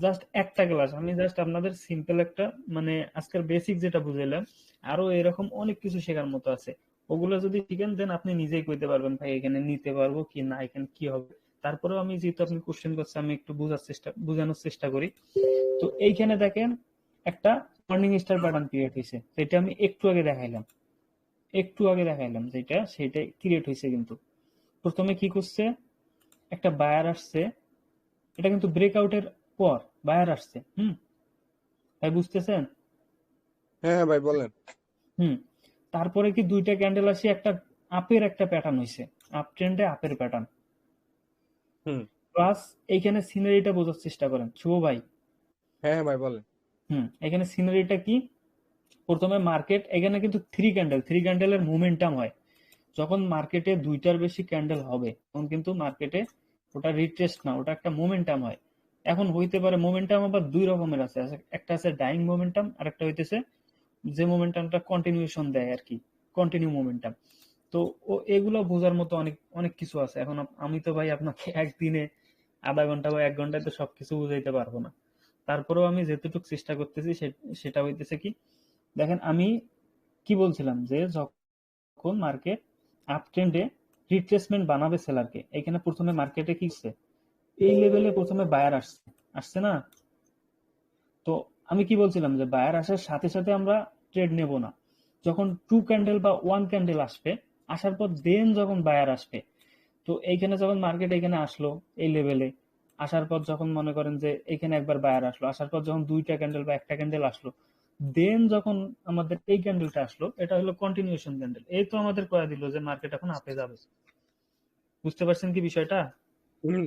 জাস্ট একটা ক্লাস, আমি জাস্ট আপনাদের সিম্পল একটা মানে আজকের বেসিক যেটা বুঝাইলাম, আরো এরকম অনেক কিছু শেখার মতো আছে। ওগুলো যদি শিখেন দেন আপনি নিজেই কইতে পারবেন ভাই এখানে নিতে পারবো কি না, এখানে কি হবে। তারপরেও আমি যেহেতু আপনি কোশ্চেন করছেন আমি একটু বোঝানোর চেষ্টা করি। তো এইখানে দেখেন একটা মর্নিং স্টার প্যাটার্ন ক্রিয়েট হয়েছে, সেটা আমি একটু আগে দেখাইলাম যেটা সেটা ক্রিয়েট হয়েছে। কিন্তু প্রথমে কি করছে, একটা বায়ার আসছে, এটা কিন্তু ব্রেকআউটের পর বায়ার আসছে। তাই বুঝতেছেন? হ্যাঁ হ্যাঁ ভাই বলেন। হুম। তারপরে কি দুইটা ক্যান্ডেল আসি, একটা আপের একটা প্যাটার্ন হইছে, আপ ট্রেন্ডে আপের প্যাটার্ন। হুম। প্লাস এইখানে সিনারিটা বোঝার চেষ্টা করেন শুভ ভাই। হ্যাঁ হ্যাঁ ভাই বলেন। এখানে সিনারিটা কি, প্রথমে মার্কেট এখানে কিন্তু থ্রি ক্যান্ডেলের মোমেন্টাম হয়। যখন মার্কেটে দুইটার বেশি ক্যান্ডেল হবে তখন কিন্তু মার্কেটে ওটা রিট্রেস্ট না, ওটা একটা মোমেন্টাম হয়। এখন হইতে পারে মোমেন্টাম আবার দুই রকমের আছে, একটা আছে ডাইং মোমেন্টাম আর একটা হইতেছে যে মোমেন্টামটা কন্টিনিউশন দেয় আর কি, কন্টিনিউ মোমেন্টাম। তো ও এগুলো বোঝার মতো অনেক অনেক কিছু আছে। এখন আমি তো ভাই আপনাকে একদিনে আধা ঘন্টা বা 1 ঘন্টায় তো সবকিছু বুঝাইতে পারবো না। তারপরেও আমি যেটুকু চেষ্টা করতেছি সেটা হইতেছে কি, দেখেন আমি কি বলছিলাম যে যখন মার্কেট আপ ট্রেন্ডে রিট্রেসমেন্ট বানাবে সেলারকে, এখানে প্রথমে মার্কেটে কি হচ্ছে, এই লেভেলে প্রথমে বায়ার আসছে না। তো আমি কি বলছিলাম যে বায়ার আসার সাথে সাথে আমরা ট্রেড নেব না, যখন 2 ক্যান্ডেল বা 1 ক্যান্ডেল আসবে, আসার পর দেন যখন বায়ার আসবে। তো এইখানে যখন মার্কেট এখানে আসলো এই লেভেলে, আসার পর যখন মনে করেন যে এখানে একবার বায়ার আসলো, আসার পর যখন 2টা ক্যান্ডেল বা একটা ক্যান্ডেল আসলো, দেন যখন আমাদের এই ক্যান্ডেলটা আসলো, এটা হলো কন্টিনিউশন ক্যান্ডেল, এই তো আমাদের কয়ে দিল যে মার্কেট এখন আপে যাবে। বুঝতে পারছেন কি বিষয়টা? হুম।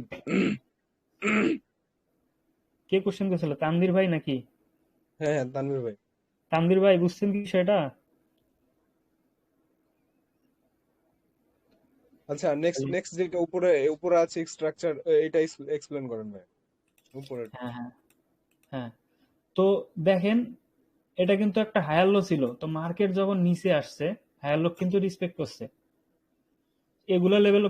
কে কোশ্চেন করেছিল, তানভীর ভাই নাকি? হ্যাঁ হ্যাঁ তানভীর ভাই। তানভীর ভাই বুঝছেন কি বিষয়টা? আচ্ছা নেক্সট নেক্সট যেটা উপরে উপরে আছে স্ট্রাকচার, এটা এক্সপ্লেন করেন ভাই উপরে। হ্যাঁ হ্যাঁ হ্যাঁ। তো দেখেন এটা কিন্তু একটা হায়ার লো ছিল, তো মার্কেট যখন নিচে আসছে হায়ার লো কিন্তু রিসপেক্ট করছে, এগুলা লেভেল